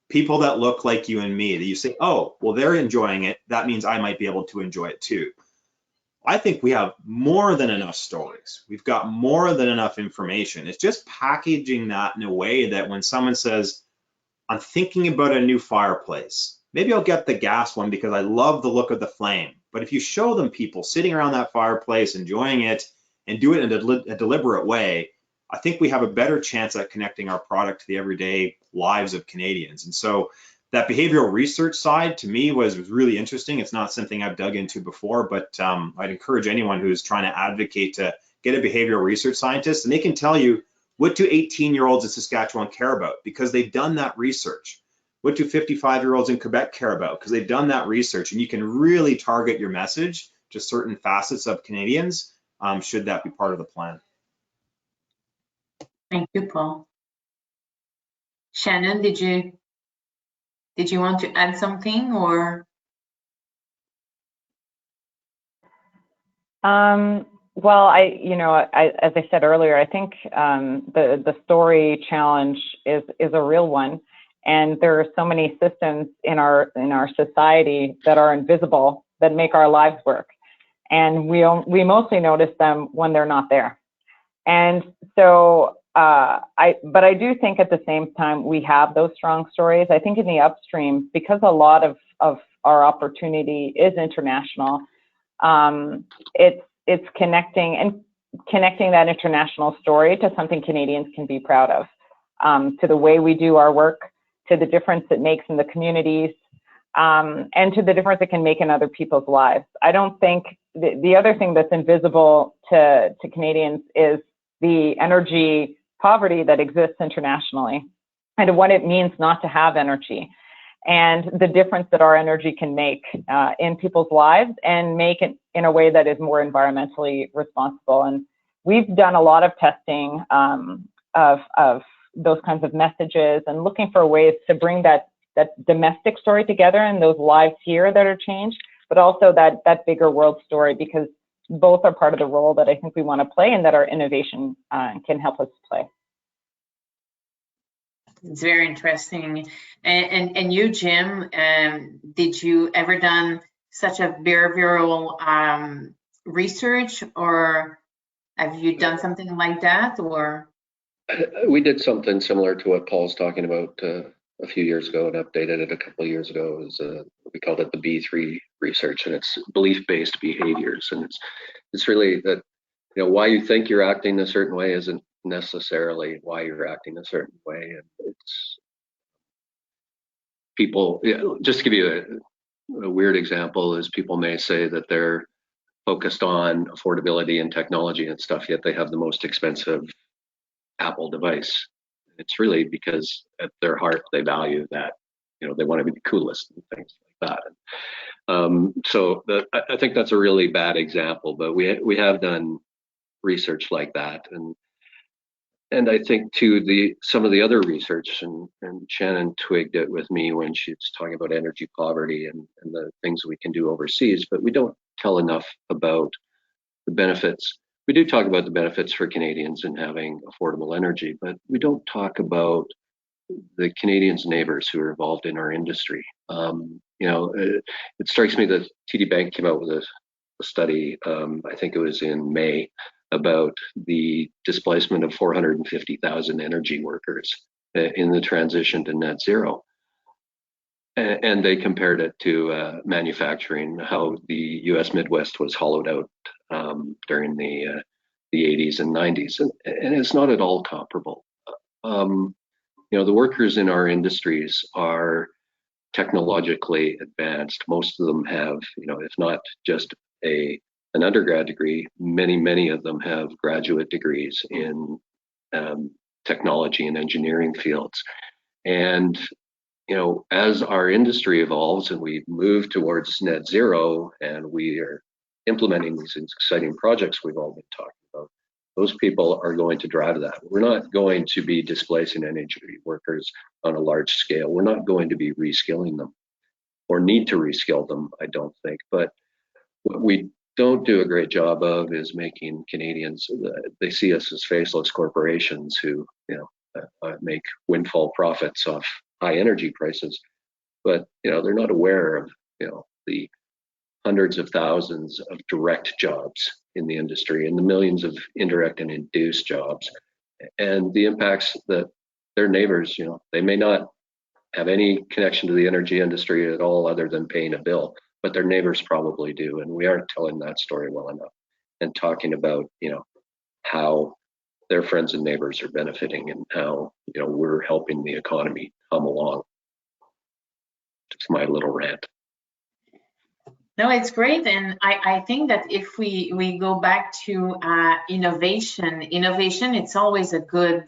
People that look like you and me, that you say, oh, well, they're enjoying it, that means I might be able to enjoy it too. I think we have more than enough stories. We've got more than enough information. It's just packaging that in a way that when someone says, I'm thinking about a new fireplace, maybe I'll get the gas one because I love the look of the flame. But if you show them people sitting around that fireplace, enjoying it, and do it in a deliberate way, I think we have a better chance at connecting our product to the everyday lives of Canadians. And so that behavioral research side to me was really interesting. It's not something I've dug into before, but I'd encourage anyone who's trying to advocate to get a behavioral research scientist, and they can tell you what do 18-year-olds in Saskatchewan care about, because they've done that research. What do 55-year-olds in Quebec care about, because they've done that research, and you can really target your message to certain facets of Canadians, should that be part of the plan. Thank you, Paul. Shannon, did you want to add something, or? Well, as I said earlier, I think the story challenge is a real one, and there are so many systems in our society that are invisible that make our lives work, and we mostly notice them when they're not there. And so, but I do think at the same time we have those strong stories. I think in the upstream, because a lot of our opportunity is international, it's connecting that international story to something Canadians can be proud of, to the way we do our work, to the difference it makes in the communities, and to the difference it can make in other people's lives. I don't think the other thing that's invisible to Canadians is the energy poverty that exists internationally. and what it means not to have energy, and the difference that our energy can make in people's lives, and make it in a way that is more environmentally responsible. And we've done a lot of testing of those kinds of messages, and looking for ways to bring that domestic story together and those lives here that are changed, but also that bigger world story, because both are part of the role that I think we want to play, and that our innovation can help us play. It's very interesting. And you, Jim, did you ever done such a behavioral research, or have you done something like that? Or we did something similar to what Paul's talking about a few years ago, and updated it a couple of years ago. It was, we called it the B3 research, and it's belief-based behaviors. And it's really that, you know, why you think you're acting a certain way isn't necessarily why you're acting a certain way. And it's people, just to give you a weird example, is people may say that they're focused on affordability and technology and stuff, yet they have the most expensive Apple device. It's really because at their heart they value that, you know, they want to be the coolest and things like that. So I think that's a really bad example, but we have done research like that, and I think too some of the other research, and Shannon twigged it with me when she was talking about energy poverty and the things we can do overseas, but we don't tell enough about the benefits. We do talk about the benefits for Canadians in having affordable energy, but we don't talk about the Canadians' neighbors who are involved in our industry. You know, it strikes me that TD Bank came out with a study, I think it was in May, about the displacement of 450,000 energy workers in the transition to net zero. And they compared it to manufacturing, how the US Midwest was hollowed out during the 80s and 90s. And it's not at all comparable. You know, the workers in our industries are technologically advanced. Most of them have, you know, if not just an undergrad degree, many of them have graduate degrees in technology and engineering fields. And you know, as our industry evolves and we move towards net zero, and we are implementing these exciting projects we've all been talking about, those people are going to drive that. We're not going to be displacing energy workers on a large scale. We're not going to be reskilling them, or need to reskill them, I don't think. But what we don't do a great job of is making Canadians, they see us as faceless corporations who, you know, make windfall profits off high energy prices, but you know, they're not aware of, you know, the hundreds of thousands of direct jobs in the industry and the millions of indirect and induced jobs, and the impacts that their neighbors, you know, they may not have any connection to the energy industry at all other than paying a bill, but their neighbors probably do. And we aren't telling that story well enough, and talking about, you know, how their friends and neighbors are benefiting, and how, you know, we're helping the economy hum along. Just my little rant. no, it's great. And I think that if we go back to innovation, it's always a good,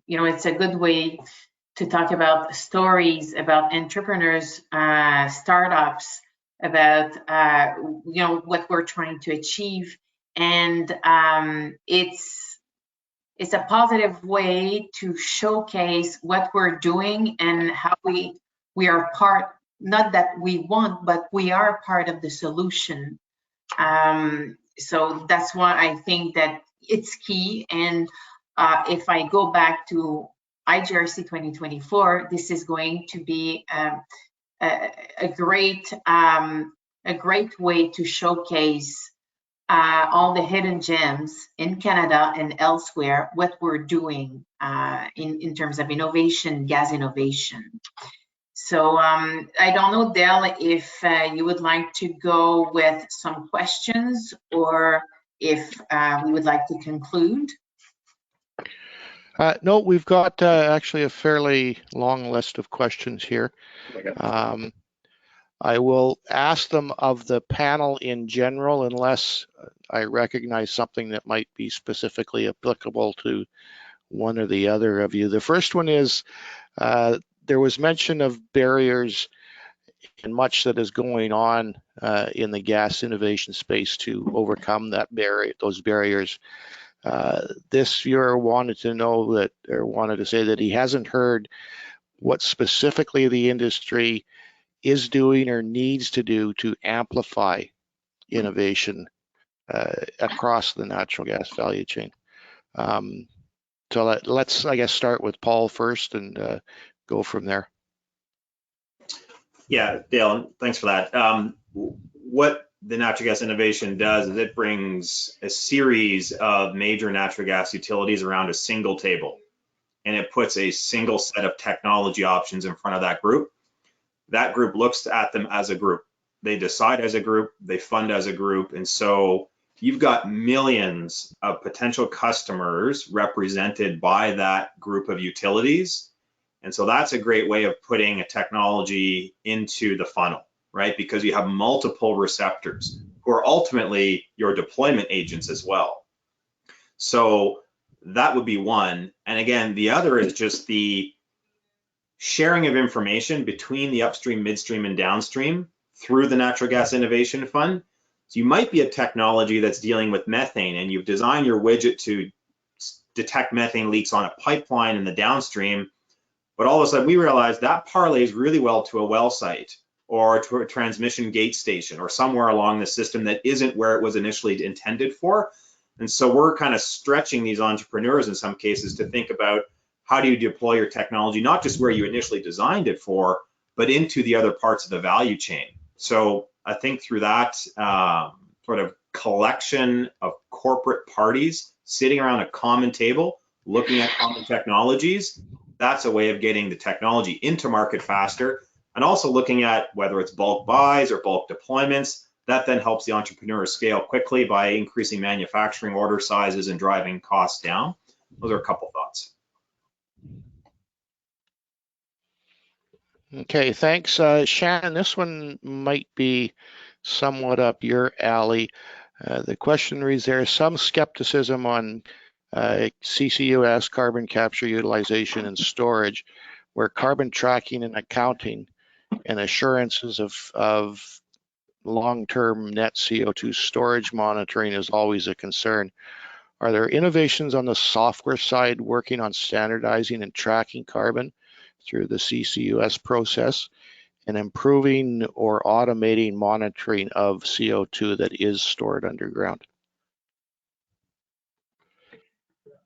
you know, it's a good way to talk about stories, about entrepreneurs, startups, about, you know, what we're trying to achieve. And it's a positive way to showcase what we're doing, and how we are part, not that we want, but we are part of the solution. So that's why I think that it's key. And if I go back to IGRC 2024, this is going to be a great way to showcase all the hidden gems in Canada and elsewhere, what we're doing in terms of innovation, gas innovation. So I don't know, Dale, if you would like to go with some questions, or if we would like to conclude. No, we've got actually a fairly long list of questions here. I will ask them of the panel in general, unless I recognize something that might be specifically applicable to one or the other of you. The first one is there was mention of barriers and much that is going on in the gas innovation space to overcome those barriers. This viewer wanted to say that he hasn't heard what specifically the industry is doing or needs to do to amplify innovation across the natural gas value chain. So let's, I guess, start with Paul first and go from there. Yeah, Dale, thanks for that. What the natural gas innovation does is it brings a series of major natural gas utilities around a single table, and it puts a single set of technology options in front of that group. That group looks at them as a group. They decide as a group, they fund as a group, and so you've got millions of potential customers represented by that group of utilities. And so that's a great way of putting a technology into the funnel, right? Because you have multiple receptors who are ultimately your deployment agents as well. So that would be one. And again, the other is just the sharing of information between the upstream, midstream, and downstream through the Natural Gas Innovation Fund. So you might be a technology that's dealing with methane, and you've designed your widget to detect methane leaks on a pipeline in the downstream, but all of a sudden we realize that parlays really well to a well site or to a transmission gate station or somewhere along the system that isn't where it was initially intended for. And so we're kind of stretching these entrepreneurs in some cases to think about how do you deploy your technology, not just where you initially designed it for, but into the other parts of the value chain. So I think through that sort of collection of corporate parties sitting around a common table, looking at common technologies, that's a way of getting the technology into market faster, and also looking at whether it's bulk buys or bulk deployments. That then helps the entrepreneur scale quickly by increasing manufacturing order sizes and driving costs down. Those are a couple thoughts. Okay, thanks. Shannon, this one might be somewhat up your alley. The question reads, there is some skepticism on CCUS, carbon capture, utilization, and storage, where carbon tracking and accounting and assurances of long-term net CO2 storage monitoring is always a concern. Are there innovations on the software side working on standardizing and tracking carbon through the CCUS process and improving or automating monitoring of CO2 that is stored underground?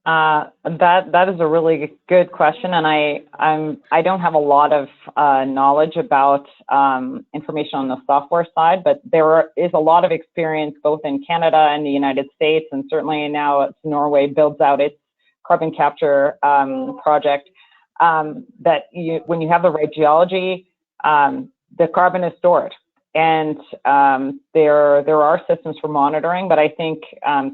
That is a really good question, and I don't have a lot of knowledge about information on the software side, but there is a lot of experience both in Canada and the United States, and certainly now Norway builds out its carbon capture project. That when you have the right geology, the carbon is stored, and there are systems for monitoring, but I think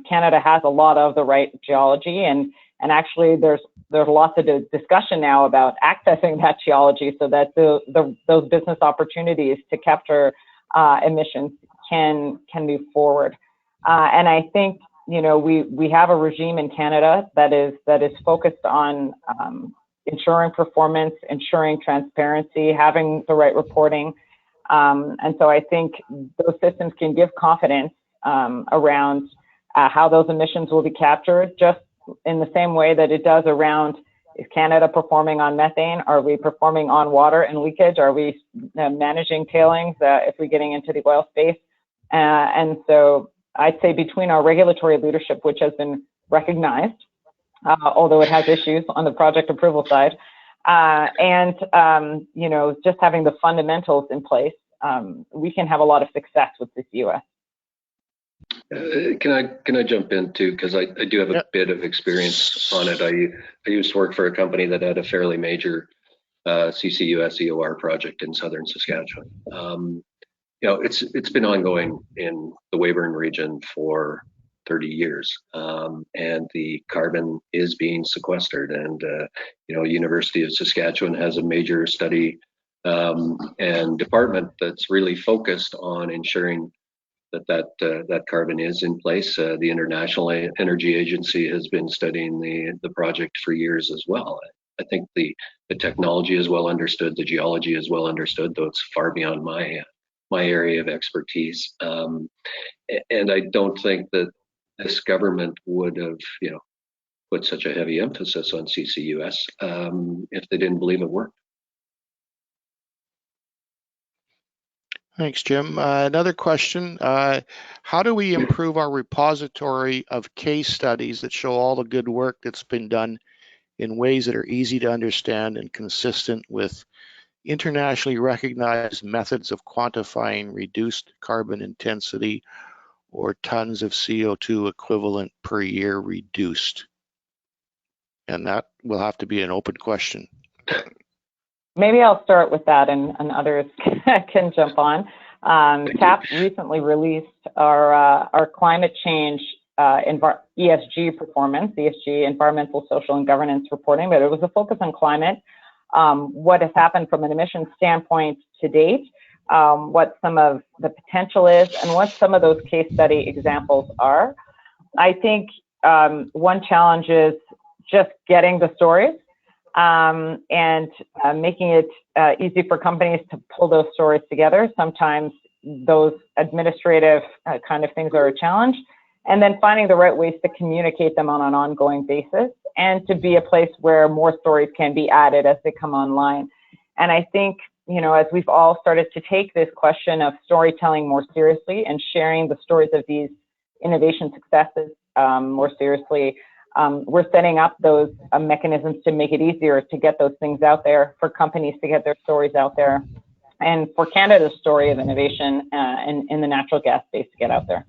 Canada has a lot of the right geology, and actually there's lots of discussion now about accessing that geology so that those business opportunities to capture emissions can move forward. And I think we have a regime in Canada that is focused on ensuring performance, ensuring transparency, having the right reporting. And so I think those systems can give confidence around how those emissions will be captured, just in the same way that it does around, is Canada performing on methane? Are we performing on water and leakage? Are we managing tailings if we're getting into the oil space? And so I'd say between our regulatory leadership, which has been recognized, although it has issues on the project approval side, and just having the fundamentals in place, we can have a lot of success with this US. Can I jump in too? Because I do have a bit of experience on it. I used to work for a company that had a fairly major CCUS EOR project in southern Saskatchewan. It's been ongoing in the Weyburn region for 30 years, and the carbon is being sequestered. And University of Saskatchewan has a major study and department that's really focused on ensuring that carbon is in place. The International Energy Agency has been studying the project for years as well. I think the technology is well understood, the geology is well understood, though it's far beyond my area of expertise. And I don't think that this government would have, put such a heavy emphasis on CCUS if they didn't believe it worked. Thanks, Jim. Another question. How do we improve our repository of case studies that show all the good work that's been done in ways that are easy to understand and consistent with internationally recognized methods of quantifying reduced carbon intensity or tons of CO2 equivalent per year reduced? And that will have to be an open question. Maybe I'll start with that, and others can jump on. CAPP recently released our climate change ESG performance, ESG, environmental, social, and governance reporting, but it was a focus on climate, what has happened from an emissions standpoint to date, what some of the potential is, and what some of those case study examples are. I think one challenge is just getting the stories and making it easy for companies to pull those stories together. Sometimes those administrative kind of things are a challenge. And then finding the right ways to communicate them on an ongoing basis and to be a place where more stories can be added as they come online. And I think, as we've all started to take this question of storytelling more seriously and sharing the stories of these innovation successes more seriously, we're setting up those mechanisms to make it easier to get those things out there, for companies to get their stories out there, and for Canada's story of innovation in the natural gas space to get out there.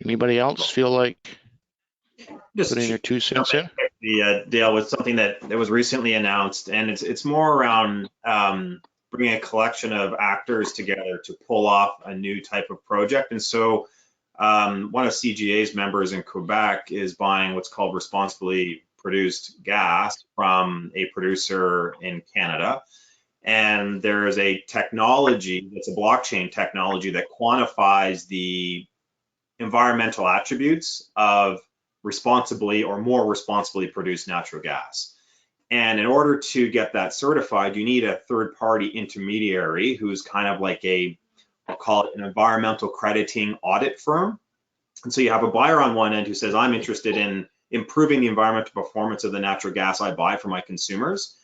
Anybody else feel like just putting their 2 cents in? Dale, with something that was recently announced, and it's more around bringing a collection of actors together to pull off a new type of project. And so one of CGA's members in Quebec is buying what's called responsibly produced gas from a producer in Canada. And there is a technology that's a blockchain technology that quantifies the environmental attributes of responsibly or more responsibly produced natural gas. And in order to get that certified, you need a third-party intermediary who's kind of like I'll call it an environmental crediting audit firm. And so you have a buyer on one end who says, I'm interested in improving the environmental performance of the natural gas I buy for my consumers.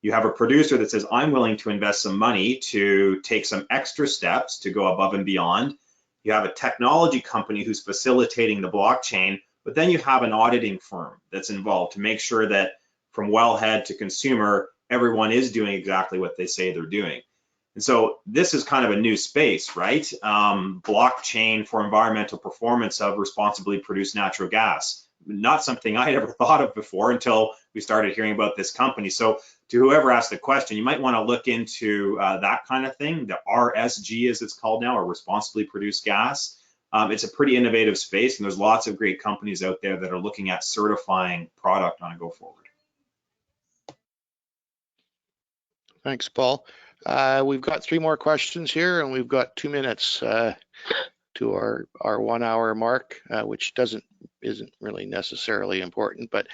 You have a producer that says, I'm willing to invest some money to take some extra steps to go above and beyond. You have a technology company who's facilitating the blockchain, but then you have an auditing firm that's involved to make sure that from wellhead to consumer, everyone is doing exactly what they say they're doing. And so this is kind of a new space, right? Blockchain for environmental performance of responsibly produced natural gas. Not something I'd ever thought of before until we started hearing about this company. So to whoever asked the question, you might want to look into that kind of thing. The RSG, as it's called now, or responsibly produced gas. It's a pretty innovative space, and there's lots of great companies out there that are looking at certifying product on a go forward. Thanks, Paul. We've got 3 more questions here, and we've got 2 minutes to our 1 hour mark, which isn't really necessarily important, but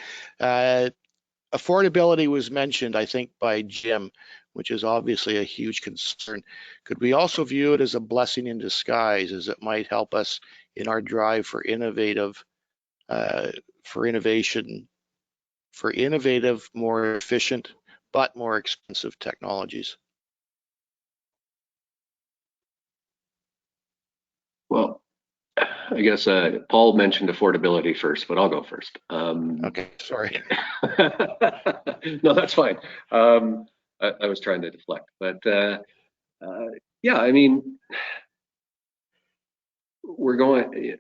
affordability was mentioned, I think, by Jim, which is obviously a huge concern. Could we also view it as a blessing in disguise, as it might help us in our drive for innovative, more efficient, but more expensive technologies? Well, I guess Paul mentioned affordability first, but I'll go first. Okay, sorry. No, that's fine. I was trying to deflect, but yeah, I mean, we're going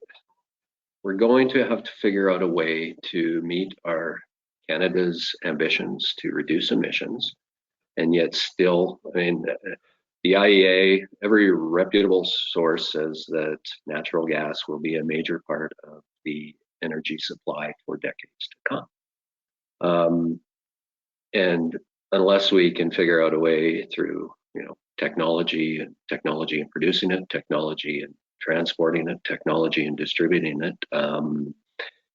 to have to figure out a way to meet Canada's ambitions to reduce emissions, and yet still, I mean, the IEA, every reputable source says that natural gas will be a major part of the energy supply for decades to come. And unless we can figure out a way through, technology and producing it, technology and transporting it, technology and distributing it.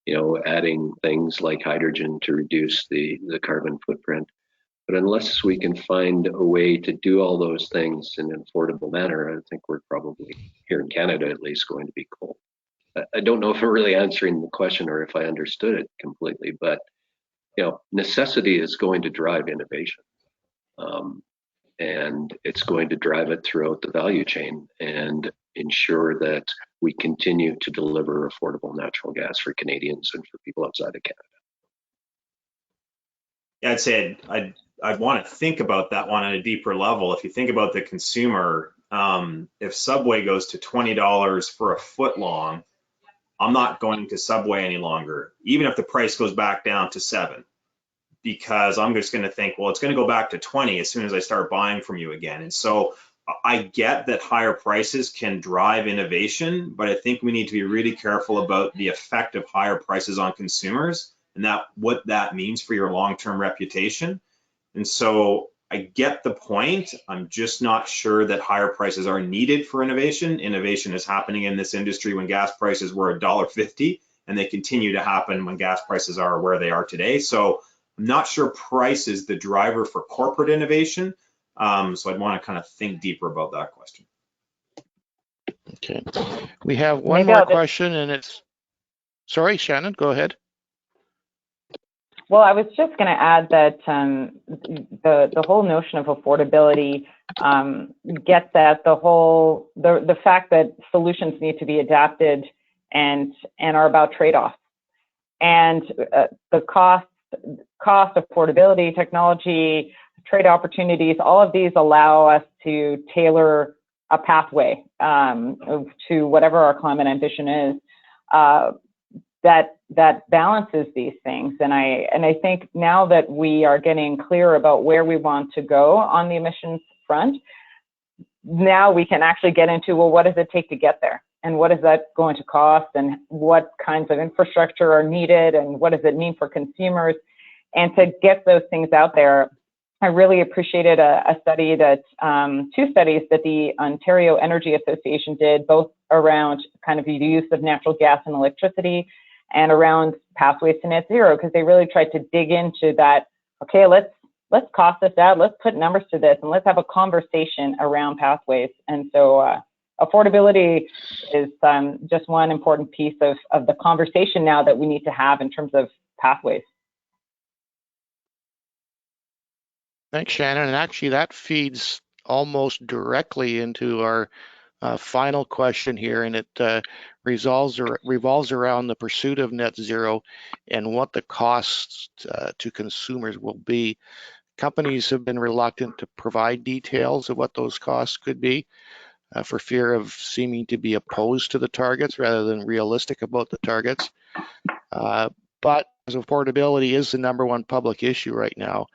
You know, adding things like hydrogen to reduce the carbon footprint. But unless we can find a way to do all those things in an affordable manner, I think we're probably, here in Canada at least, going to be cold. I don't know if I'm really answering the question or if I understood it completely, but you know, necessity is going to drive innovation. And it's going to drive it throughout the value chain and ensure that we continue to deliver affordable natural gas for Canadians and for people outside of Canada. Yeah, I'd say I'd want to think about that one on a deeper level. If you think about the consumer, if Subway goes to $20 for a foot long, I'm not going to Subway any longer, even if the price goes back down to $7, because I'm just going to think, well, it's going to go back to 20 as soon as I start buying from you again. And so I get that higher prices can drive innovation, but I think we need to be really careful about the effect of higher prices on consumers and what that means for your long-term reputation. And so I get the point. I'm just not sure that higher prices are needed for innovation. Innovation is happening in this industry when gas prices were $1.50, and they continue to happen when gas prices are where they are today. So I'm not sure price is the driver for corporate innovation. So I'd want to kind of think deeper about that question. Okay. We have one more question, and it's, sorry, Shannon, go ahead. Well, I was just going to add that the whole notion of affordability gets at the fact that solutions need to be adapted and are about trade-offs. And the cost, affordability, technology, trade opportunities, all of these allow us to tailor a pathway to whatever our climate ambition is. That balances these things. And I think now that we are getting clear about where we want to go on the emissions front, now we can actually get into, well, what does it take to get there? And what is that going to cost? And what kinds of infrastructure are needed? And what does it mean for consumers? And to get those things out there, I really appreciated a study that, two studies that the Ontario Energy Association did, both around kind of the use of natural gas and electricity and around pathways to net zero, because they really tried to dig into that. Okay, let's cost this out, let's put numbers to this, and let's have a conversation around pathways. And so affordability is just one important piece of the conversation now that we need to have in terms of pathways. Thanks, Shannon. And actually, that feeds almost directly into our final question here, and it revolves around the pursuit of net zero and what the costs to consumers will be. Companies have been reluctant to provide details of what those costs could be for fear of seeming to be opposed to the targets rather than realistic about the targets. But as affordability is the #1 public issue right now,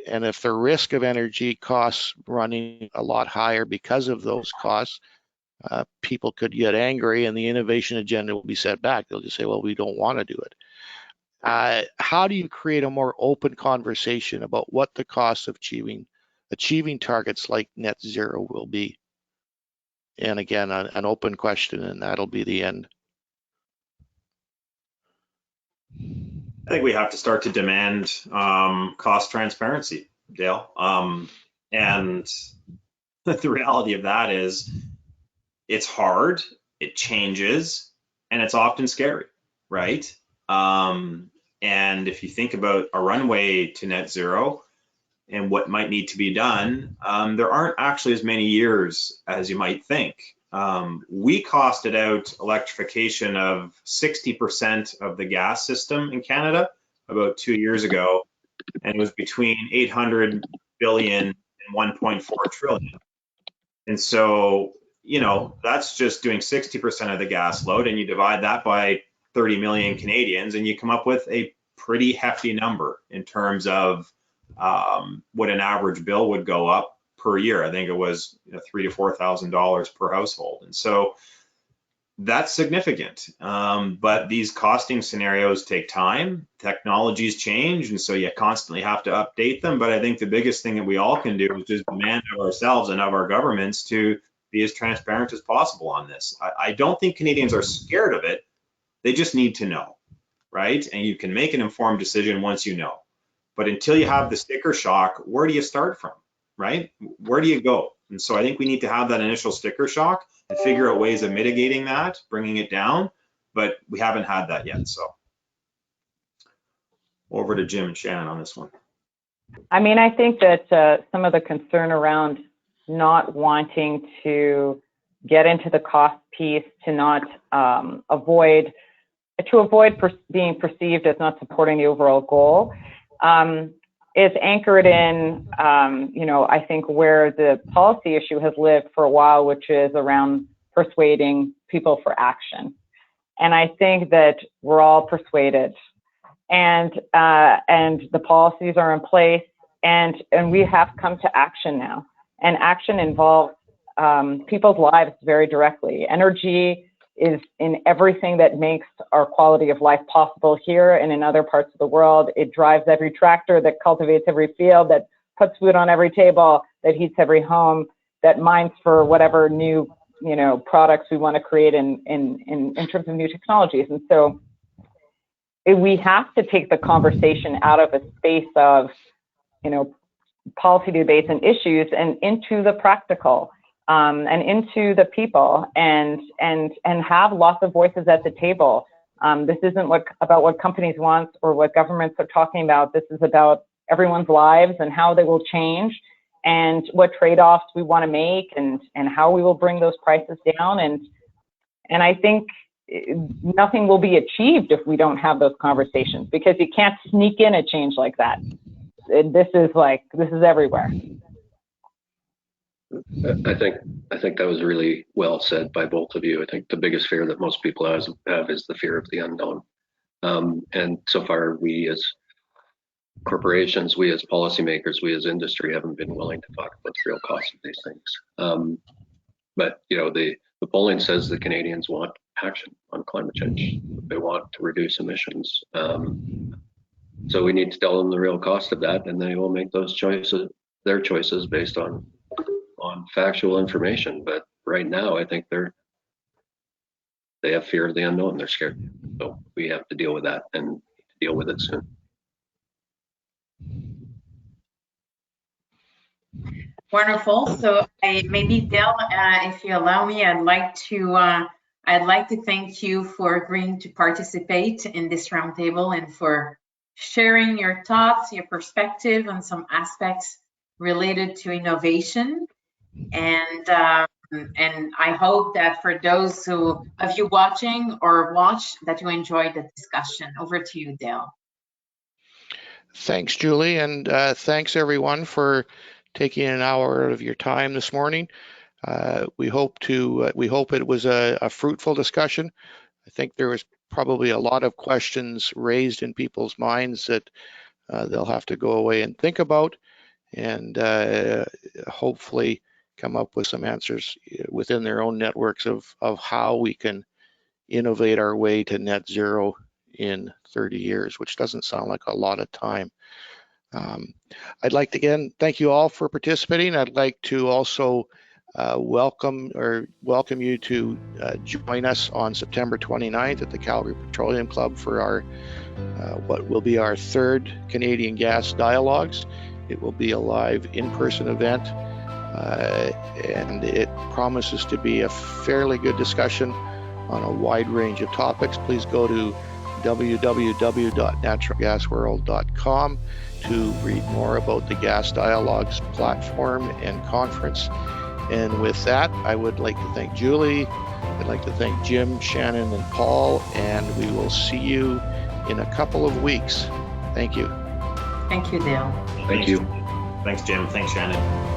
and if the risk of energy costs running a lot higher because of those costs, people could get angry and the innovation agenda will be set back. They'll just say, well, we don't want to do it. How do you create a more open conversation about what the cost of achieving targets like net zero will be? And again, an open question, and that'll be the end. I think we have to start to demand cost transparency, Dale. And the reality of that is it's hard, it changes, and it's often scary, right? And if you think about a runway to net zero and what might need to be done, there aren't actually as many years as you might think. We costed out electrification of 60% of the gas system in Canada about 2 years ago, and it was between 800 billion and 1.4 trillion. And so, you know, that's just doing 60% of the gas load, and you divide that by 30 million Canadians, and you come up with a pretty hefty number in terms of what an average bill would go up per year. I think it was $3,000 to $4,000 per household. And so that's significant. But these costing scenarios take time, technologies change, and so you constantly have to update them. But I think the biggest thing that we all can do is just demand of ourselves and of our governments to be as transparent as possible on this. I don't think Canadians are scared of it. They just need to know, right? And you can make an informed decision once you know. But until you have the sticker shock, where do you start from, right? Where do you go? And so I think we need to have that initial sticker shock and figure out ways of mitigating that, bringing it down, but we haven't had that yet. So over to Jim and Shannon on this one. I mean, I think that some of the concern around not wanting to get into the cost piece, to not avoid being perceived as not supporting the overall goal, is anchored in, I think where the policy issue has lived for a while, which is around persuading people for action. And I think that we're all persuaded, and the policies are in place, and we have come to action now. And action involves people's lives very directly. Energy is in everything that makes our quality of life possible here and in other parts of the world. It drives every tractor, that cultivates every field, that puts food on every table, that heats every home, that mines for whatever new, products we want to create in terms of new technologies. And so we have to take the conversation out of a space of, policy debates and issues and into the practical. And into the people, and have lots of voices at the table. This isn't about what companies want or what governments are talking about. This is about everyone's lives and how they will change, and what trade-offs we want to make, and how we will bring those prices down. And I think nothing will be achieved if we don't have those conversations, because you can't sneak in a change like that. This is everywhere. I think that was really well said by both of you. I think the biggest fear that most people have is the fear of the unknown. And so far, we as corporations, we as policymakers, we as industry haven't been willing to talk about the real cost of these things. But the polling says the Canadians want action on climate change. They want to reduce emissions. So we need to tell them the real cost of that, and they will make those choices, their choices, based on factual information. But right now, I think they have fear of the unknown. They're scared. So we have to deal with that, and deal with it soon. Wonderful. So maybe Dale, if you allow me, I'd like to thank you for agreeing to participate in this roundtable and for sharing your thoughts, your perspective on some aspects related to innovation. And I hope that for those of you watching or watch, that you enjoyed the discussion. Over to you, Dale. Thanks, Julie, and thanks everyone for taking an hour out of your time this morning. We hope it was a fruitful discussion. I think there was probably a lot of questions raised in people's minds that they'll have to go away and think about, and hopefully come up with some answers within their own networks of how we can innovate our way to net zero in 30 years, which doesn't sound like a lot of time. I'd like to again thank you all for participating. I'd like to also welcome you to join us on September 29th at the Calgary Petroleum Club for our what will be our third Canadian Gas Dialogues. It will be a live in-person event, and it promises to be a fairly good discussion on a wide range of topics. Please go to www.naturalgasworld.com to read more about the Gas Dialogues platform and conference. And with that, I would like to thank Julie, I'd like to thank Jim, Shannon, and Paul, and we will see you in a couple of weeks. Thank you. Thank you, Dale. Thank you. Thanks, Jim. Thanks, Shannon.